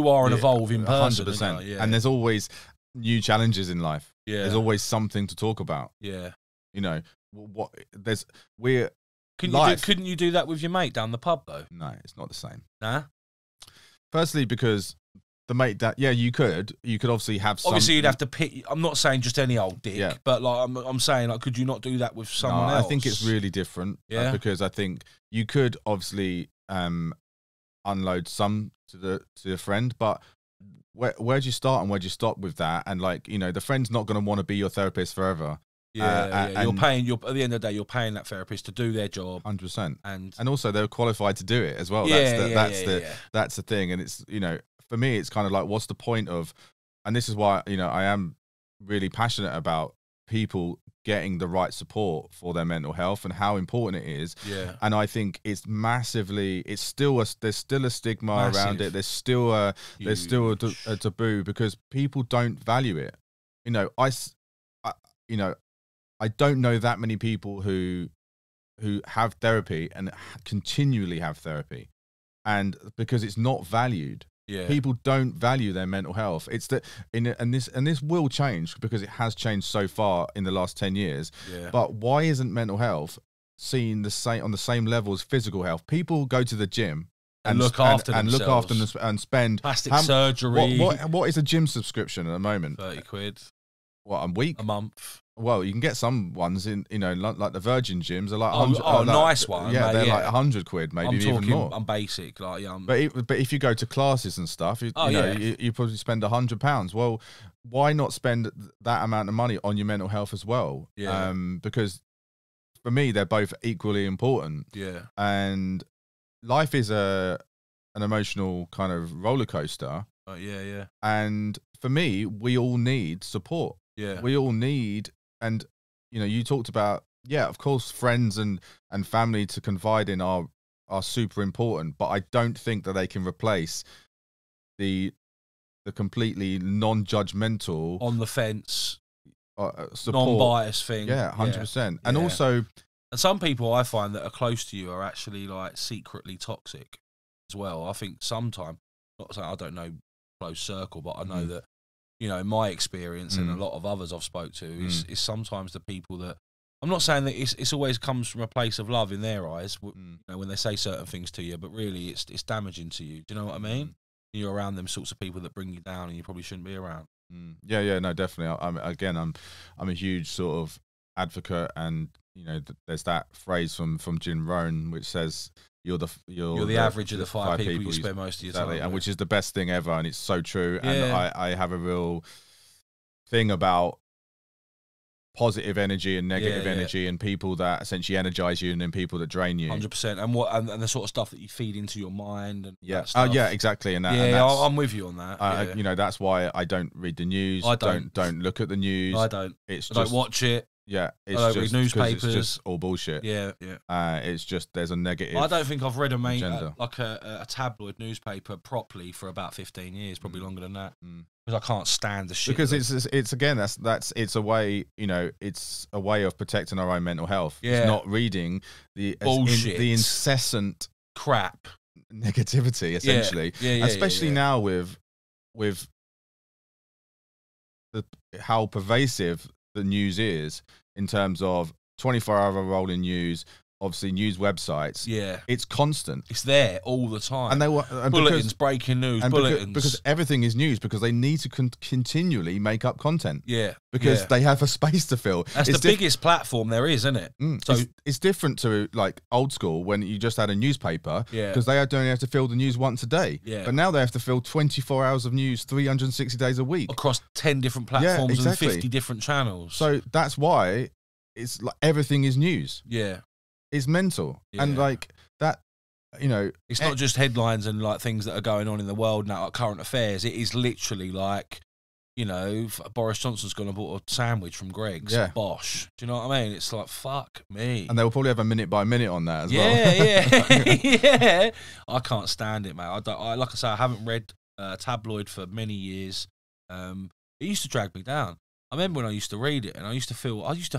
are an evolving person. 100%. Yeah. And there's always new challenges in life. Yeah. There's always something to talk about. Yeah. You know, couldn't you do that with your mate down the pub though? No, it's not the same. Nah. Firstly, because the mate that you could obviously have. Obviously, you'd have to pick. I'm not saying just any old dick, but like I'm saying, like, could you not do that with someone else? I think it's really different. Yeah. Because I think you could obviously unload some to the friend, but where'd you start and where'd you stop with that? And like, you know, the friend's not going to want to be your therapist forever. Yeah. You're paying. At the end of the day, you're paying that therapist to do their job. 100%. And also they're qualified to do it as well. That's the thing. And it's, you know, for me, it's kind of like, what's the point of? And this is why, you know, I am really passionate about people getting the right support for their mental health and how important it is. Yeah. And I think it's massively. There's still a stigma around it. There's still a taboo because people don't value it. You know, I don't know that many people who have therapy and continually have therapy. and because it's not valued. Yeah. People don't value their mental health. It's that and this will change, because it has changed so far in the last 10 years. Yeah. But why isn't mental health seen on the same level as physical health? People go to the gym and look after themselves and spend plastic surgery. What is a gym subscription at the moment? 30 quid. What, a week? A month. Well, you can get some ones in, like the Virgin gyms are like nice one. Yeah, they're like 100 quid, maybe even more. I'm basic, like But if you go to classes and stuff, you probably spend £100. Well, why not spend that amount of money on your mental health as well? Yeah. Because for me, they're both equally important. Yeah. And life is an emotional kind of roller coaster. Yeah. And for me, we all need support. Yeah. We all need, and you talked about, of course, friends and family to confide in are super important, but I don't think that they can replace the completely non-judgmental, on the fence, support, non-biased thing. Yeah, 100%. And also, and some people I find that are close to you are actually like secretly toxic as well. I think sometimes, not saying I don't know close circle, but I know that, in my experience and a lot of others I've spoke to is sometimes the people that, I'm not saying that it's always comes from a place of love in their eyes, when they say certain things to you, but really it's damaging to you. Do you know what I mean? You're around them sorts of people that bring you down and you probably shouldn't be around. Yeah, no, definitely. I'm a huge sort of advocate, and there's that phrase from Jim Rohn which says you're the average of the five people you spend most of your time with. And which is the best thing ever, and it's so true. Yeah. And I have a real thing about positive energy and negative energy, and people that essentially energize you, and then people that drain you. 100%. And the sort of stuff that you feed into your mind and that stuff. Oh yeah, exactly. And I'm with you on that. That's why I don't read the news. I don't look at the news. I don't. I don't watch it. Yeah, I don't read newspapers. It's just all bullshit. Yeah. It's just there's a negative. I don't think I've read a tabloid newspaper properly for about 15 years, probably longer than that, because I can't stand the shit. Because it's again it's a way it's a way of protecting our own mental health. Yeah. It's not reading the bullshit, the incessant crap, negativity, essentially. Especially now with how pervasive the news is, in terms of 24-hour rolling news, obviously news websites. Yeah, it's constant. It's there all the time. And they were bulletins, breaking news, bulletins. Because everything is news, because they need to continually make up content. Yeah, because they have a space to fill. That's the biggest platform there is, isn't it? So it's different to like old school, when you just had a newspaper. Yeah, because they only have to fill the news once a day. Yeah, but now they have to fill 24 hours of news 360 days a week across 10 different platforms and 50 different channels. So that's why it's like everything is news. Yeah. It's mental. And like that, it's not just headlines and like things that are going on in the world now, like current affairs. It is literally like, Boris Johnson's gone and bought a sandwich from Greg's. Yeah. Bosh. Do you know what I mean? It's like, fuck me. And they will probably have a minute by minute on that as well. Yeah. I can't stand it, mate. Like I say, I haven't read tabloid for many years. It used to drag me down. I remember when I used to read it, and I used to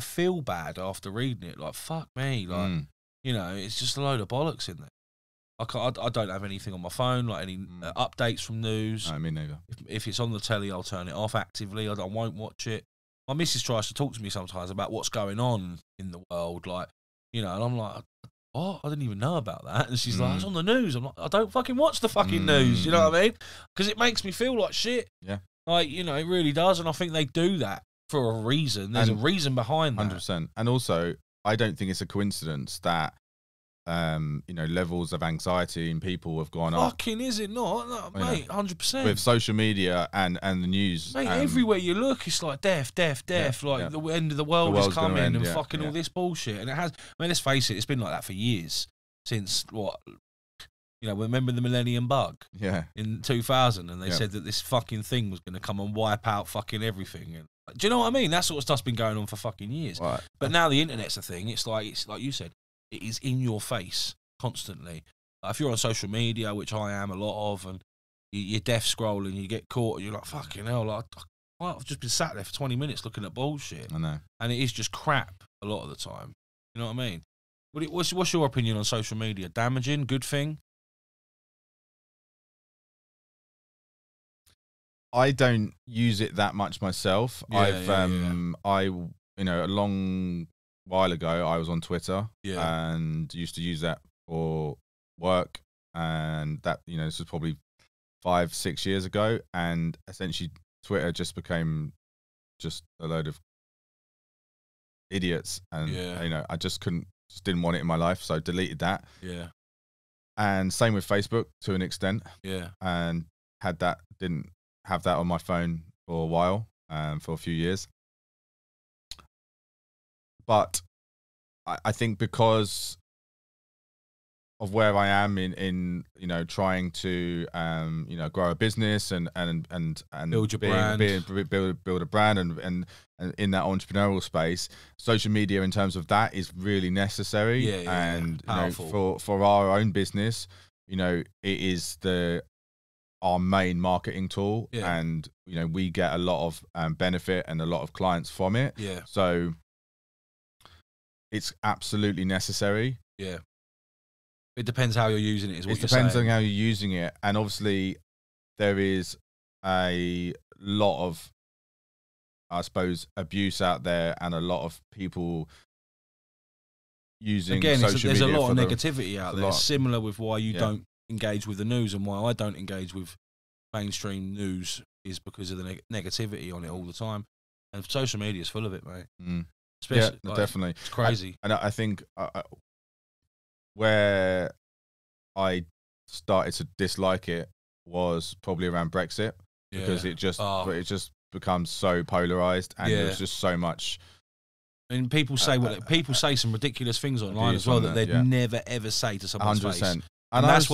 feel bad after reading it. Like, fuck me, like it's just a load of bollocks in there. I don't have anything on my phone, like any updates from news. No, me neither. If it's on the telly, I'll turn it off actively. I won't watch it. My missus tries to talk to me sometimes about what's going on in the world, like and I'm like, what? I didn't even know about that. And she's like, it's on the news. I'm like, I don't fucking watch the fucking news. You know what I mean? Because it makes me feel like shit. Yeah. Like, it really does, and I think they do that for a reason. There's a reason behind that. 100%. And also, I don't think it's a coincidence that, levels of anxiety in people have gone up. Fucking is it not? No, mate, 100%. With social media and the news. Mate, everywhere you look, it's like death. Like, the end of the world is coming and fucking all this bullshit. And it has, let's face it, it's been like that for years. Since, remember the Millennium Bug? Yeah. In 2000, and they said that this fucking thing was going to come and wipe out fucking everything. And do you know what I mean? That sort of stuff's been going on for fucking years. Right. But now the internet's a thing. It's like you said, it is in your face constantly. Like if you're on social media, which I am a lot of, and you're deaf scrolling, you get caught, and you're like, fucking hell, like, I've just been sat there for 20 minutes looking at bullshit. I know. And it is just crap a lot of the time. You know what I mean? What's your opinion on social media? Damaging? Good thing? I don't use it that much myself. A long while ago, I was on Twitter and used to use that for work, and that, this was probably 5-6 years ago, and essentially Twitter just became just a load of idiots, and I just didn't want it in my life, so I deleted that. And same with Facebook to an extent. And didn't have that on my phone for a while, for a few years. But I think because of where I am in trying to grow a business and build your brand, build a brand, and in that entrepreneurial space, social media in terms of that is really necessary. And for our own business, it is our main marketing tool, and we get a lot of benefit and a lot of clients from it. So it's absolutely necessary. It depends how you're using it. It depends on how you're using it, and obviously there is a lot of, I suppose, abuse out there, and a lot of people using social media. There's a lot of negativity out there. Similar with why you don't engage with the news, and why I don't engage with mainstream news is because of the negativity on it all the time. And social media is full of it, mate. Especially, definitely, it's crazy. And I think where I started to dislike it was probably around Brexit, because it just becomes so polarized, and there's just so much. And people say people say some ridiculous things online as well that they'd never ever say to someone's 100%. Face. And that's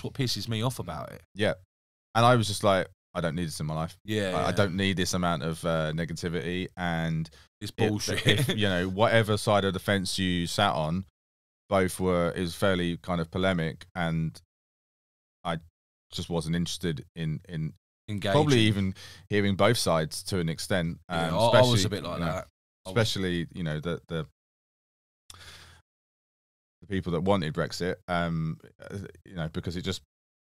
what pisses me off about it. And I was just like, I don't need this in my life. I don't need this amount of negativity, and it's bullshit. If, whatever side of the fence you sat on, is fairly kind of polemic, and I just wasn't interested in engaging. Probably even hearing both sides to an extent. I was a bit like that. Especially, the people that wanted Brexit, because it just,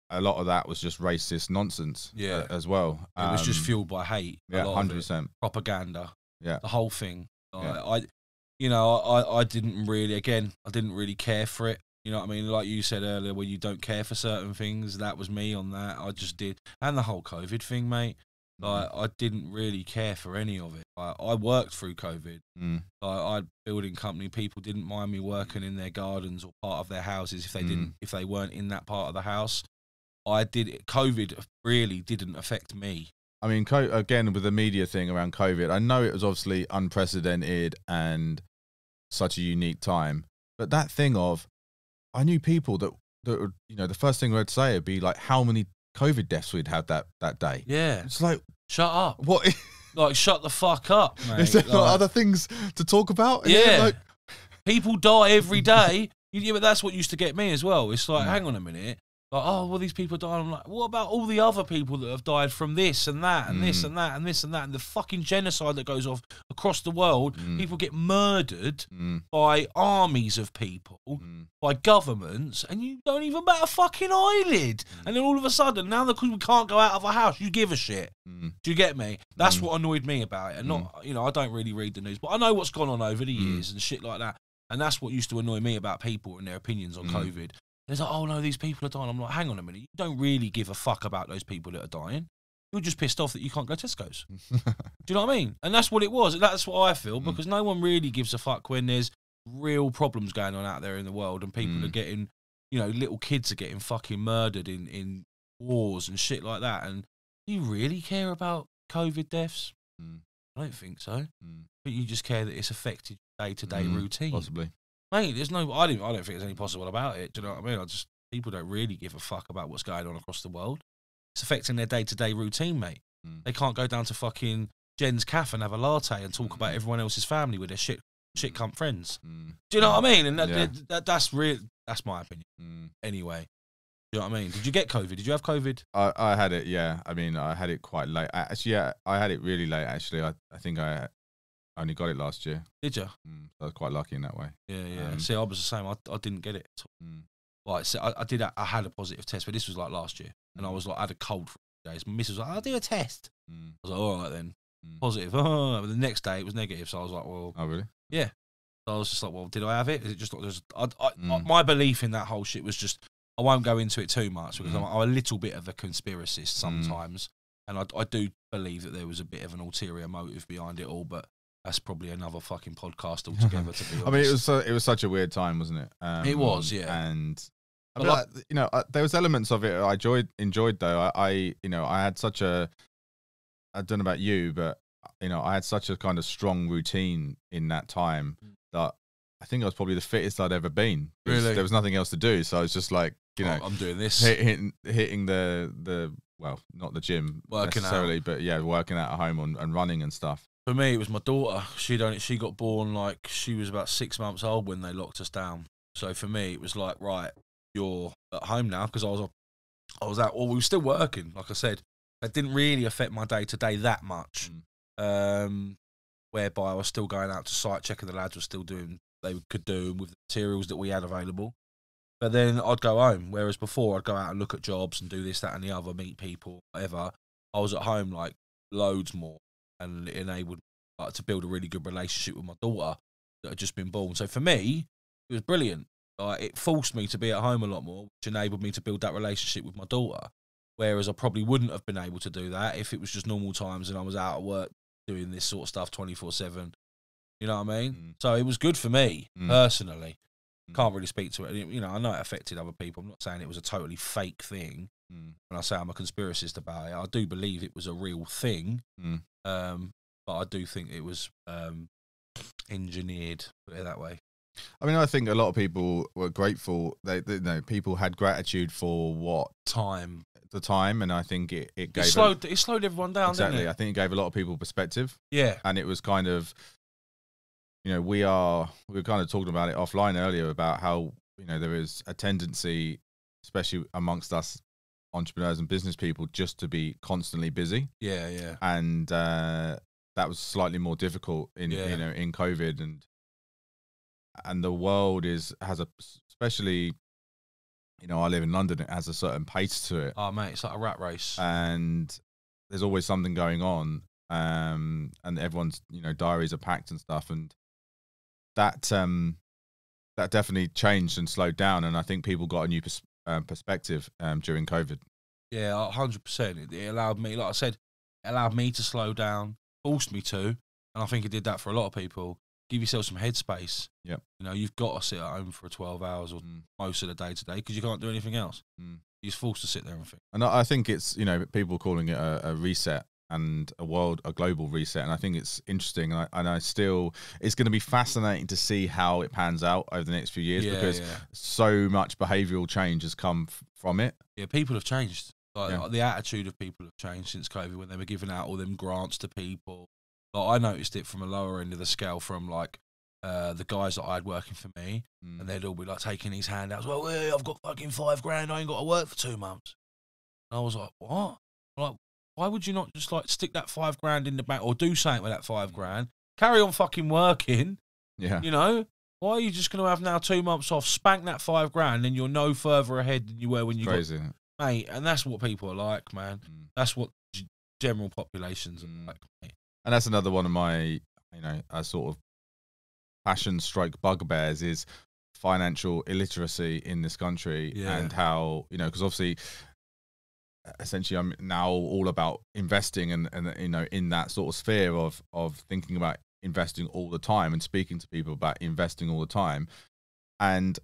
a lot of that was just racist nonsense as well. It was just fueled by hate. 100%. Propaganda. The whole thing. I didn't really care for it. You know what I mean? Like you said earlier, where you don't care for certain things, that was me on that. I just did. And the whole COVID thing, mate. Like, I didn't really care for any of it. I worked through COVID. I'd building company. People didn't mind me working in their gardens or part of their houses if they weren't in that part of the house. I did it. COVID really didn't affect me. I mean, again, with the media thing around COVID, I know it was obviously unprecedented and such a unique time, but that thing of, I knew people that would, the first thing they'd say would be like how many COVID deaths we'd had that day. It's like, shut up. What? Like, shut the fuck up, mate. Is there other things to talk about? People die every day. But that's what used to get me as well. It's like, hang on a minute. Like, oh, well, these people died. I'm like, what about all the other people that have died from this and that and this and that and this and that, and the fucking genocide that goes off across the world? People get murdered by armies of people, by governments, and you don't even bat a fucking eyelid. And then all of a sudden, now that we can't go out of our house, you give a shit. Do you get me? That's what annoyed me about it. And not, I don't really read the news, but I know what's gone on over the years and shit like that. And that's what used to annoy me about people and their opinions on COVID. It's like, oh no, these people are dying. I'm like, hang on a minute. You don't really give a fuck about those people that are dying. You're just pissed off that you can't go to Tesco's. Do you know what I mean? And that's what it was. That's what I feel, because no one really gives a fuck when there's real problems going on out there in the world, and people are getting, little kids are getting fucking murdered in wars and shit like that. And do you really care about COVID deaths? I don't think so. But you just care that it's affected day-to-day routine. Possibly. Mate, I don't think there's any possible about it. Do you know what I mean? People don't really give a fuck about what's going on across the world. It's affecting their day-to-day routine, mate. They can't go down to fucking Jen's Cafe and have a latte and talk about everyone else's family with their shit cunt friends. Do you know what I mean? And that's my opinion. Anyway, do you know what I mean? Did you get COVID? Did you have COVID? I had it, yeah. I mean, I had it quite late. Actually, I had it really late, actually. I think I only got it last year. Did you? I was quite lucky in that way. Yeah. See, I was the same. I didn't get it at all. Like, so I had a positive test, but this was like last year, and I was like, I had a cold for days. My missus was like, I'll do a test. Mm. I was like, all right then, positive. But the next day it was negative, so I was like, well, Oh really? yeah. So I was just like, well, did I have it? Is it just not just? My belief in that whole shit was just. I won't go into it too much because I'm a little bit of a conspiracist sometimes, and I do believe that there was a bit of an ulterior motive behind it all, but. That's probably another fucking podcast altogether. To be honest, I mean, it was such a weird time, wasn't it? It was, yeah. And I mean, there was elements of it I enjoyed though. I had such a, I don't know about you, but I had such a kind of strong routine in that time that I think I was probably the fittest I'd ever been. Really, there was nothing else to do, so I was just like, I'm doing this, hitting the well, not the gym necessarily, but yeah, working out at home and running and stuff. For me, it was my daughter. She got born like she was about 6 months old when they locked us down. So for me, it was like, right, you're at home now because I was out. Well, we were still working. Like I said, it didn't really affect my day to day that much. Whereby I was still going out to site, checking the lads were still doing they could do with the materials that we had available. But then I'd go home. Whereas before, I'd go out and look at jobs and do this, that, and the other, meet people, whatever. I was at home like loads more. And it enabled me to build a really good relationship with my daughter that had just been born. So for me, it was brilliant. It forced me to be at home a lot more, which enabled me to build that relationship with my daughter. Whereas I probably wouldn't have been able to do that if it was just normal times and I was out at work doing this sort of stuff 24/7. You know what I mean? So it was good for me, personally. Can't really speak to it. I know it affected other people. I'm not saying it was a totally fake thing. When I say I'm a conspiracist about it, I do believe it was a real thing. But I do think it was engineered, put it that way. I mean, I think a lot of people were grateful. People had gratitude for the time, and I think it slowed everyone down. Exactly, didn't it? I think it gave a lot of people perspective. Yeah, and it was kind of, we were kind of talking about it offline earlier about how there is a tendency, especially amongst us entrepreneurs and business people, just to be constantly busy. Yeah. And that was slightly more difficult in COVID, and the world has a, especially I live in London, it has a certain pace to it. Oh mate, it's like a rat race, and there's always something going on, and everyone's diaries are packed and stuff, and that definitely changed and slowed down, and I think people got a new perspective during COVID. Yeah, 100%. It allowed me, like I said, to slow down, forced me to, and I think it did that for a lot of people. Give yourself some headspace. Yep. You've got to sit at home for 12 hours or most of the day today because you can't do anything else. You're just forced to sit there and think. And I think it's people calling it a reset and a global reset, and I think it's interesting. It's going to be fascinating to see how it pans out over the next few years because so much behavioural change has come from it. Yeah, people have changed. The attitude of people have changed since COVID when they were giving out all them grants to people. I noticed it from a lower end of the scale from the guys that I had working for me, and they'd all be taking these handouts. Well, hey, I've got fucking $5,000. I ain't got to work for 2 months. And I was like, what? Why would you not just stick that $5,000 in the bank or do something with that $5,000? Carry on fucking working. Yeah. Why are you just going to have now 2 months off, spank that $5,000, and you're no further ahead than you were when you crazy. Mate, and that's what people are like, man. That's what general populations are like, mate. And that's another one of my, a sort of passion stroke bugbears is financial illiteracy in this country, and how, because obviously, essentially, I'm now all about investing and in that sort of sphere of thinking about investing all the time and speaking to people about investing all the time, and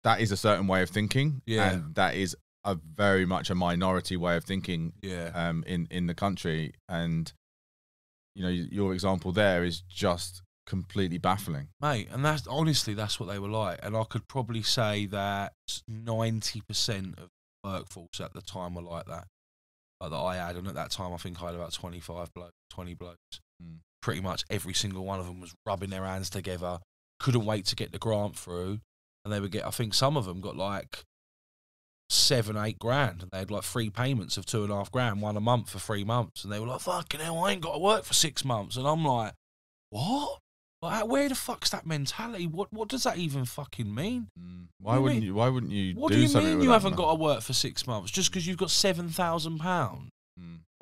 that is a certain way of thinking, and that is a very much a minority way of thinking in the country. And your example there is just completely baffling, mate. And that's what they were like. And I could probably say that 90% of the workforce at the time were like that, that I had. And at that time, I think I had about 20 blokes. Pretty much every single one of them was rubbing their hands together, couldn't wait to get the grant through, and they would get, I think some of them got $7-8 grand, and they had 3 payments of $2.5 grand, one a month for 3 months, and they were like, fucking hell, I ain't got to work for 6 months. And I'm like, what? Where the fuck's that mentality? What does that even fucking mean? Why wouldn't you what do you mean you haven't got to work for 6 months just because you've got £7,000?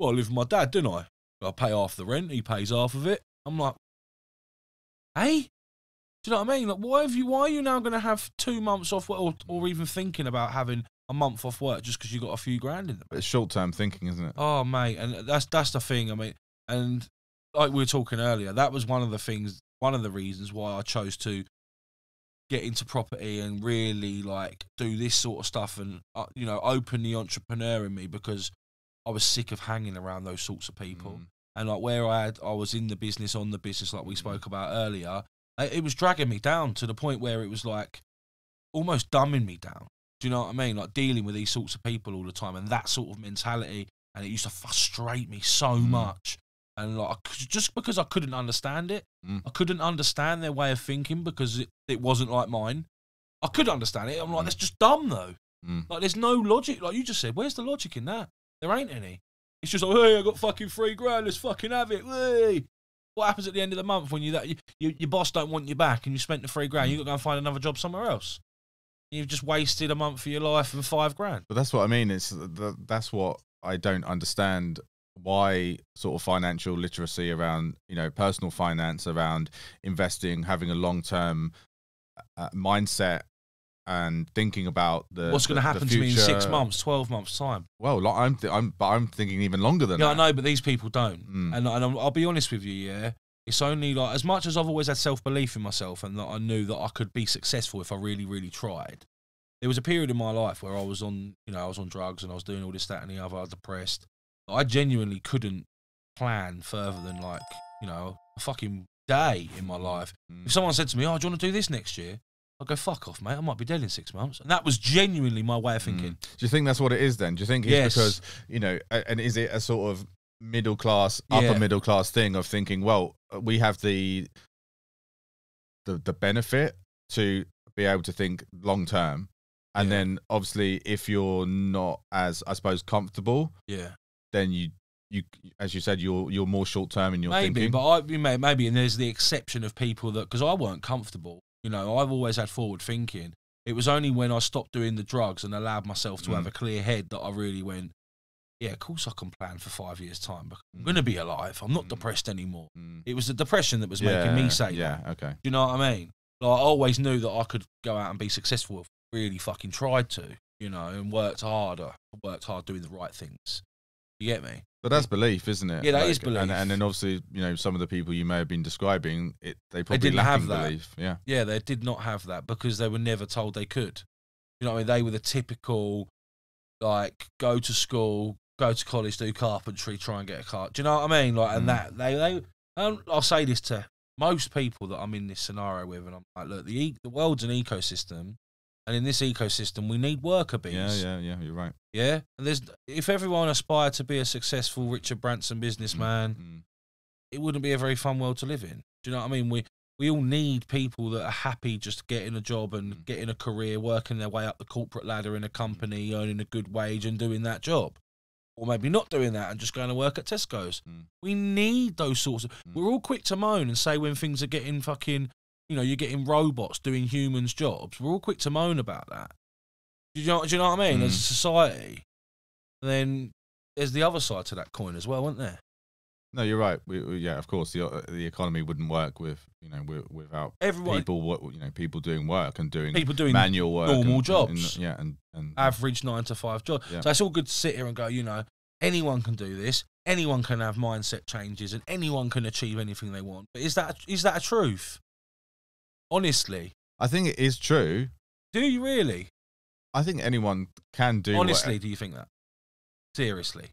well, I live with my dad, don't I? I pay half the rent, he pays half of it. I'm like, hey? Do you know what I mean? Like, why are you now going to have 2 months off work, or even thinking about having a month off work just because you got a few grand in them? It's short-term thinking, isn't it? Oh, mate, and that's the thing. I mean, and like we were talking earlier, that was one of the reasons why I chose to get into property and really like do this sort of stuff and open the entrepreneur in me, because I was sick of hanging around those sorts of people. And like where I was in the business, on the business, like we spoke about earlier, it was dragging me down to the point where it was like almost dumbing me down. Do you know what I mean? Like dealing with these sorts of people all the time and that sort of mentality, and it used to frustrate me so much. And like just because I couldn't understand it, I couldn't understand their way of thinking because it wasn't like mine. I could understand it. I'm like, that's just dumb though. Like there's no logic. Like you just said, where's the logic in that? There ain't any. It's just like, hey, I got fucking $3,000. Let's fucking have it. Hey. What happens at the end of the month when your boss don't want you back and you spent the $3,000? You got to go and find another job somewhere else. You've just wasted a month of your life and $5,000. But that's what I mean. That's what I don't understand. Why sort of financial literacy around, personal finance, around investing, having a long-term mindset and thinking about what's going to happen to me in 6 months, 12 months time. Well, I'm thinking even longer than that. Yeah, I know, but these people don't. And I'll be honest with you, yeah. It's only like, as much as I've always had self-belief in myself and that I knew that I could be successful if I really, really tried, there was a period in my life where I was on, I was on drugs and I was doing all this, that and the other, I was depressed. I genuinely couldn't plan further than like, a fucking day in my life. If someone said to me, oh, do you want to do this next year? I'd go, fuck off, mate. I might be dead in 6 months. And that was genuinely my way of thinking. Do you think that's what it is then? Do you think it's because, and is it a sort of middle class, upper middle class thing of thinking, well, we have the benefit to be able to think long term. And then obviously if you're not as, I suppose, comfortable, then you, as you said, you're more short term in your thinking. But maybe, and there's the exception of people that, because I weren't comfortable. I've always had forward thinking. It was only when I stopped doing the drugs and allowed myself to have a clear head that I really went, yeah, of course I can plan for 5 years' time. But I'm going to be alive. I'm not depressed anymore. It was the depression that was making me say that. Okay. Do you know what I mean? Like, I always knew that I could go out and be successful if I really fucking tried to, and worked harder. Worked hard doing the right things. You get me? But that's belief, isn't it? Yeah, that is belief. And then obviously, some of the people you may have been describing, they probably didn't have that belief. Yeah. Yeah, they did not have that because they were never told they could. You know what I mean? They were the typical, like, go to school, go to college, do carpentry, try and get a car. Do you know what I mean? Like, and that I'll say this to most people that I'm in this scenario with, and I'm like, look, the world's an ecosystem. And in this ecosystem, we need worker bees. Yeah, you're right. Yeah? And if everyone aspired to be a successful Richard Branson businessman, it wouldn't be a very fun world to live in. Do you know what I mean? We all need people that are happy just getting a job and getting a career, working their way up the corporate ladder in a company, earning a good wage and doing that job. Or maybe not doing that and just going to work at Tesco's. We need those sorts of... We're all quick to moan and say when things are getting fucking... you're getting robots doing humans' jobs. We're all quick to moan about that. Do you know what I mean? As a society. And then there's the other side to that coin as well, isn't there? No, you're right. Yeah, of course, the economy wouldn't work without everyone, people doing work and doing manual work, normal jobs. And average 9 to 5 job. Yeah. So it's all good to sit here and go, anyone can do this. Anyone can have mindset changes, and anyone can achieve anything they want. But is that a truth? Honestly, I think it is true. Do you really? I think anyone can do. Honestly, do you think that? Seriously,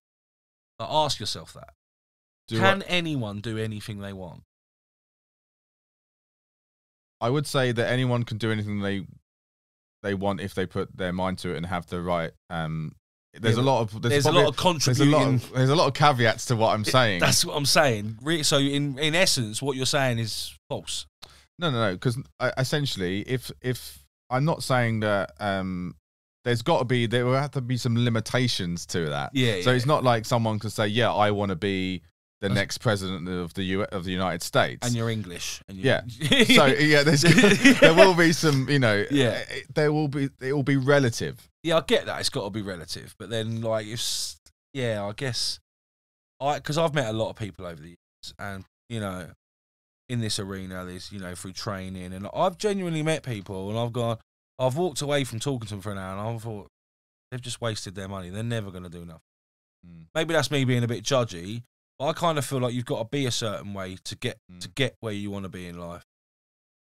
ask yourself that. Can anyone do anything they want? I would say that anyone can do anything they want if they put their mind to it and have the right. There's a lot of contributing. There's a lot of caveats to what I'm saying. That's what I'm saying. So in essence, what you're saying is false. No, because essentially, if I'm not saying that there will have to be some limitations to that. Yeah. So it's not like someone can say, yeah, I want to be the next president of the United States, and you're English. And yeah. So yeah, there will be some, yeah. It will be relative. Yeah, I get that. It's got to be relative, but then I guess because I've met a lot of people over the years, and you know, in this arena, there's, you know, through training, and I've genuinely met people, and I've walked away from talking to them for an hour, and I thought they've just wasted their money. They're never going to do nothing. Maybe that's me being a bit judgy, but I kind of feel like you've got to be a certain way to get where you want to be in life.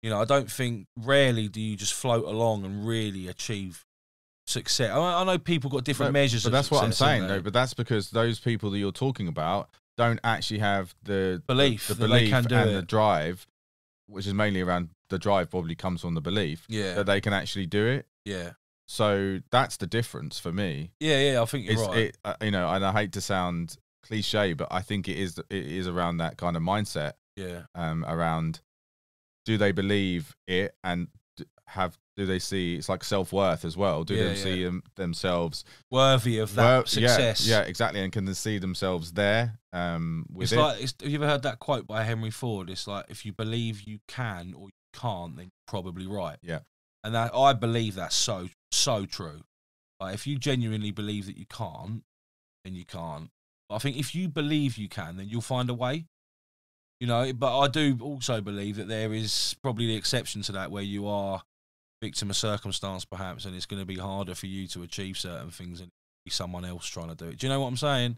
You know, I don't think rarely do you just float along and really achieve success. I know people got different measures but of that's success, what I'm saying, though. But that's because those people that you're talking about don't actually have the belief, the that belief they can do and it. the drive, which is mainly around the drive. Probably comes from the belief that they can actually do it. Yeah. So that's the difference for me. Yeah, I think you're right. You know, and I hate to sound cliche, but I think it is around that kind of mindset. Yeah. Around, do they believe it, and do they see, it's like self-worth as well? Do they see themselves worthy of that success? Yeah, exactly. And can they see themselves there? With have you ever heard that quote by Henry Ford? It's like, if you believe you can or you can't, then you're probably right. Yeah. And I believe that's so true. Like, if you genuinely believe that you can't, then you can't. But I think if you believe you can, then you'll find a way. You know, but I do also believe that there is probably the exception to that, where you are victim of circumstance, perhaps, and it's going to be harder for you to achieve certain things and be someone else trying to do it. Do you know what I'm saying?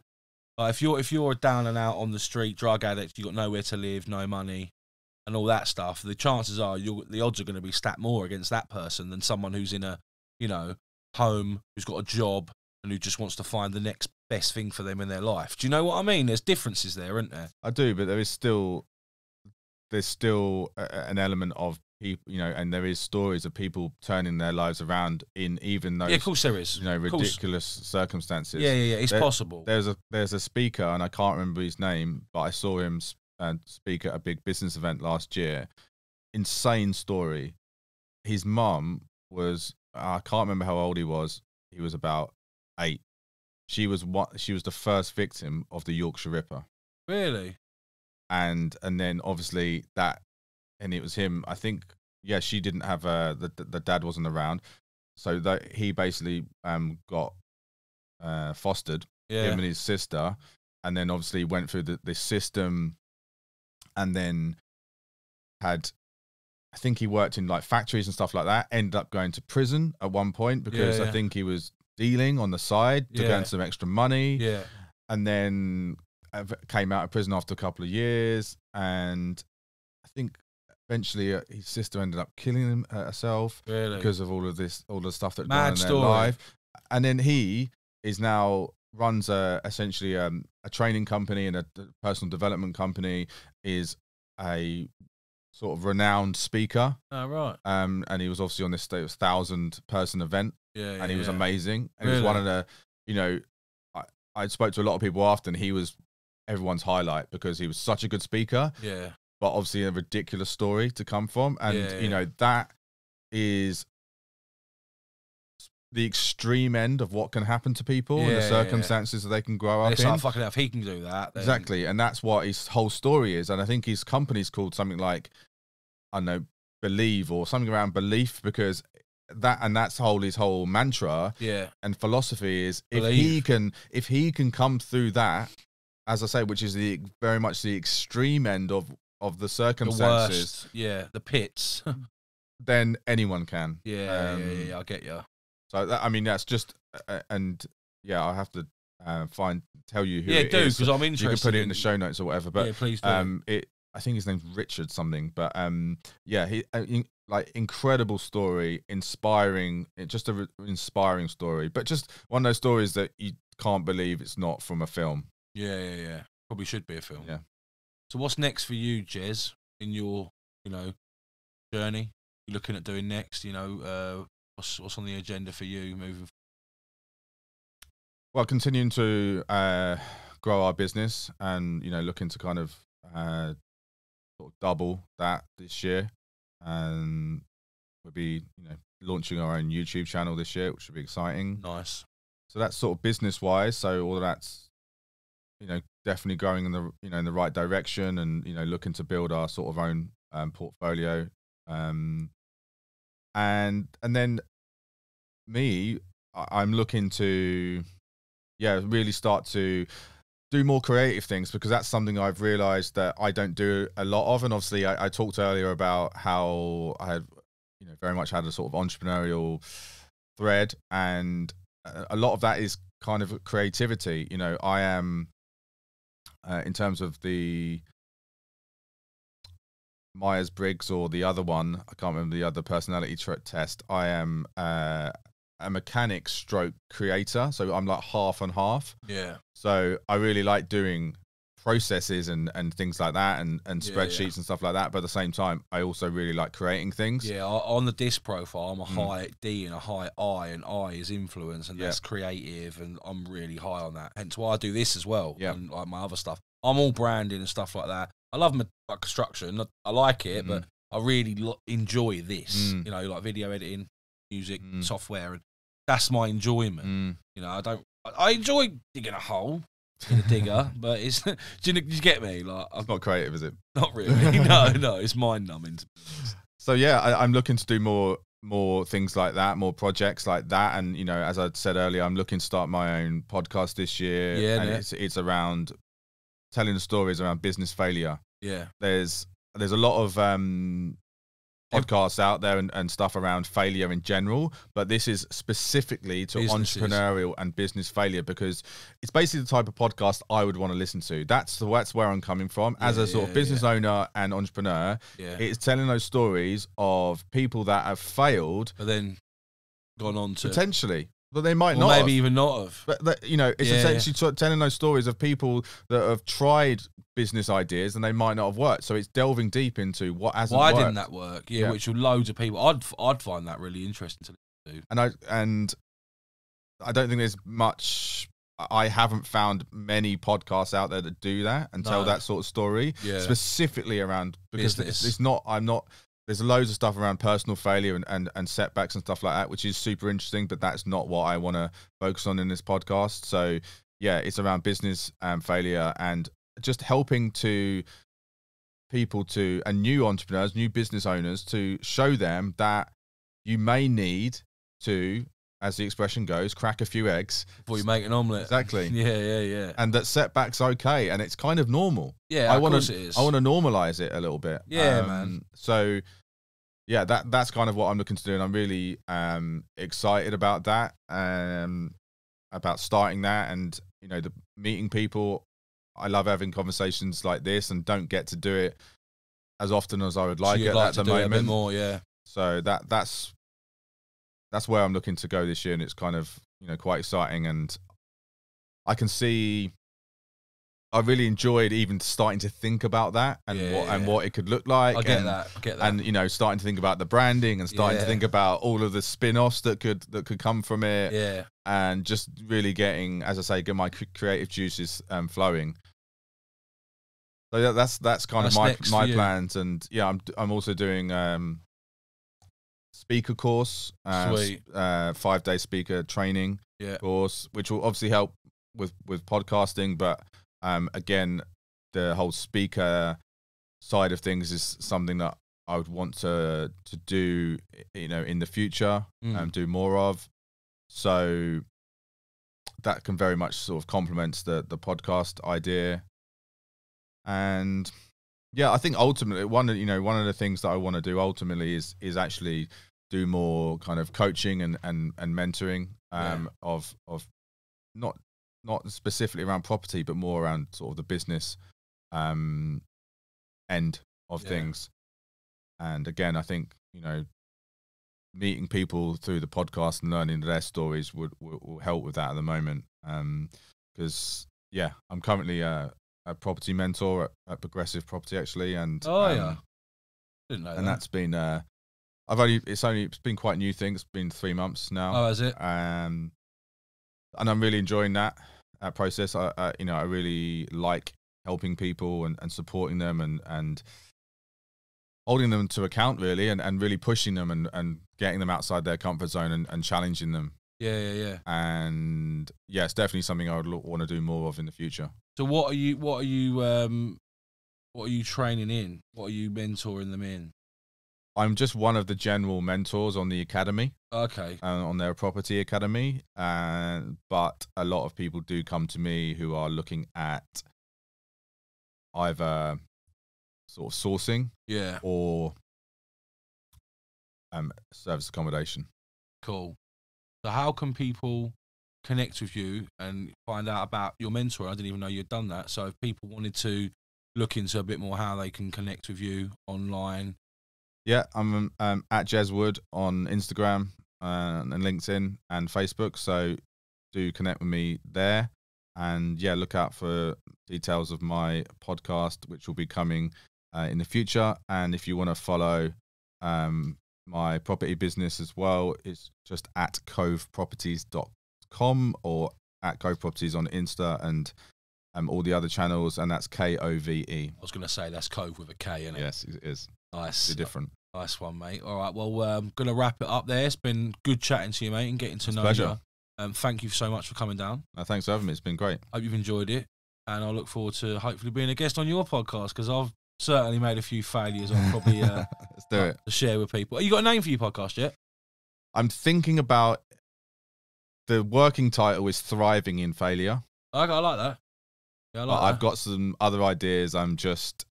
Like, if you're down and out on the street, drug addict, you got nowhere to live, no money, and all that stuff, the chances are the odds are going to be stacked more against that person than someone who's in a, you know, home, who's got a job, and who just wants to find the next best thing for them in their life. Do you know what I mean? There's differences there, isn't there? I do, but there's still an element of people, you know, and there is stories of people turning their lives around in even those, of course there is, you know, ridiculous circumstances. Yeah, it's possible. There's a speaker, and I can't remember his name, but I saw him speak at a big business event last year. Insane story. His mum was, I can't remember how old he was. He was about 8. She was the first victim of the Yorkshire Ripper. Really? And then obviously and it was him. I think, yeah, she didn't have the dad wasn't around, so that he basically got fostered, him and his sister, and then obviously went through the system, and then had, I think he worked in like factories and stuff like that. Ended up going to prison at one point because I think he was dealing on the side to earn some extra money. Yeah. And then came out of prison after a couple of years, and I think eventually his sister ended up killing herself because of all the stuff that gone in their life. And then he is now runs essentially a training company and a personal development company, is a sort of renowned speaker. Oh, right. And he was obviously on this 1,000-person event. And he was amazing. And he was one of the, you know, I spoke to a lot of people after, and he was everyone's highlight because he was such a good speaker. Yeah. But obviously a ridiculous story to come from. And, you know, that is the extreme end of what can happen to people and the circumstances that they can grow up in. It's like, fucking hell, if he can do that, then... Exactly. And that's what his whole story is. And I think his company's called something like, I don't know, Believe, or something around belief, because that's his whole mantra and philosophy is, if he can come through that, as I say, which is very much the extreme end of the circumstances, the pits, then anyone can. I get you. So I mean, that's just and I have to tell you who it do, is, because I'm interested. You can put it in the show notes or whatever, but please do. I think his name's Richard something, but he like incredible story, inspiring, just a inspiring story, but just one of those stories that you can't believe it's not from a film. Yeah. Probably should be a film. Yeah. So what's next for you, Jez, in your, you know, journey? You're looking at doing next, you know, what's on the agenda for you moving forward? Well, continuing to grow our business, and, you know, looking to kind of sort of double that this year, and we'll be, you know, launching our own YouTube channel this year, which will be exciting. Nice. So that's sort of business wise. So all of that's, you know, definitely going in the, you know, in the right direction, and, you know, looking to build our sort of own portfolio, and then me, I'm looking to really start to do more creative things, because that's something I've realized that I don't do a lot of. And obviously I talked earlier about how I have, very much had a sort of entrepreneurial thread, and a lot of that is kind of creativity. I am, in terms of the Myers-Briggs or the other one, I can't remember the other personality test, I am a mechanic stroke creator, so I'm like half and half. Yeah. So I really like doing processes and things like that, and spreadsheets and stuff like that, but at the same time I also really like creating things. On the disc profile I'm a high D and a high I, and I is influence, and that's creative, and I'm really high on that, hence why I do this as well. And like my other stuff, I'm all branding and stuff like that. I love my construction, I like it, but I really enjoy this, like video editing, music, software, and that's my enjoyment. I enjoy digging a hole in a digger, but it's, do you get me? Like, it's not creative, is it? Not really. No, it's mind numbing. So yeah, I'm looking to do more things like that, more projects like that, and as I said earlier, I'm looking to start my own podcast this year. And it's around telling the stories around business failure. There's a lot of podcasts out there and stuff around failure in general, but this is specifically to entrepreneurial and business failure, because it's basically the type of podcast I would want to listen to. That's where I'm coming from as a sort of business owner and entrepreneur. It's telling those stories of people that have failed, but then gone on to potentially. But they might not, maybe even not have. But it's essentially telling those stories of people that have tried business ideas and they might not have worked. So it's delving deep into what hasn't worked. Why didn't that work? Which will loads of people. I'd find that really interesting to do. And I don't think there's much. I haven't found many podcasts out there that do that and tell that sort of story specifically around, because business. It's not. I'm not. There's loads of stuff around personal failure and setbacks and stuff like that, which is super interesting, but that's not what I want to focus on in this podcast. So yeah, it's around business failure and just helping people and new entrepreneurs, new business owners, to show them that you may need to, as the expression goes, crack a few eggs before you make an omelette. Exactly. Yeah. And that setback's okay, and it's kind of normal. Yeah, of course it is. I want to normalize it a little bit. Yeah, man. So yeah, that's kind of what I'm looking to do, and I'm really excited about that, about starting that, and the meeting people. I love having conversations like this, and don't get to do it as often as I would like it at the moment. A bit more, yeah. So that's where I'm looking to go this year, and it's kind of quite exciting, and I can see. I really enjoyed even starting to think about that and what it could look like. I get that. And starting to think about the branding and starting to think about all of the spin-offs that could come from it. Yeah. And just really getting, as I say, get my creative juices flowing. So that's kind of my plans. And yeah, I'm also doing speaker course, sweet 5-day speaker training course, which will obviously help with podcasting, but again, the whole speaker side of things is something that I would want to do, in the future, do more of. So that can very much sort of complement the podcast idea. And yeah, I think ultimately one of the things that I want to do ultimately is actually do more kind of coaching and mentoring of not specifically around property, but more around sort of the business end of things. And again, I think meeting people through the podcast and learning their stories will help with that at the moment. Because I'm currently a property mentor at Progressive Property, actually, and didn't know and that's been it's been quite a new thing. It's been 3 months now. Oh, has it? And I'm really enjoying that process. I really like helping people and supporting them and holding them to account, really, and really pushing them and getting them outside their comfort zone and challenging them. Yeah. And yeah, it's definitely something I would want to do more of in the future. So what are you training in? What are you mentoring them in? I'm just one of the general mentors on the academy. Okay. On their property academy, but a lot of people do come to me who are looking at either sort of sourcing, or service accommodation. Cool. So how can people connect with you and find out about your mentor? I didn't even know you'd done that. So if people wanted to look into a bit more how they can connect with you online. Yeah, I'm at Jezwood on Instagram and LinkedIn and Facebook. So do connect with me there. And yeah, look out for details of my podcast, which will be coming in the future. And if you want to follow my property business as well, it's just at koveproperties.com or at Kove Properties on Insta and all the other channels. And that's Kove. I was going to say that's Kove with a K, isn't it? Yes, it is. Nice. It's different. Nice one, mate. All right, well, I'm going to wrap it up there. It's been good chatting to you, mate, and getting to know pleasure. you. Thank you so much for coming down. Thanks for having me. It's been great. Hope you've enjoyed it, and I look forward to hopefully being a guest on your podcast, because I've certainly made a few failures. I'll probably let's do it. To share with people. You got a name for your podcast yet? I'm thinking about, the working title is Thriving in Failure. I like that. Yeah, I like that. I've got some other ideas. I'm just,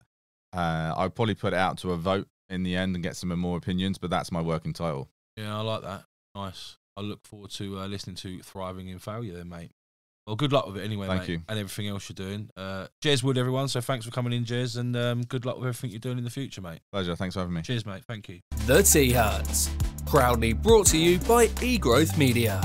I'll probably put it out to a vote in the end and get some more opinions, but that's my working title. Yeah, I like that. Nice. I look forward to listening to Thriving in Failure then, mate. Well, good luck with it anyway, Thank mate. you. And everything else you're doing. Jez Wood, everyone. So thanks for coming in, Jez, and good luck with everything you're doing in the future, mate. Pleasure. Thanks for having me. Cheers, mate. Thank you. The Tea Hut, proudly brought to you by eGrowth Media.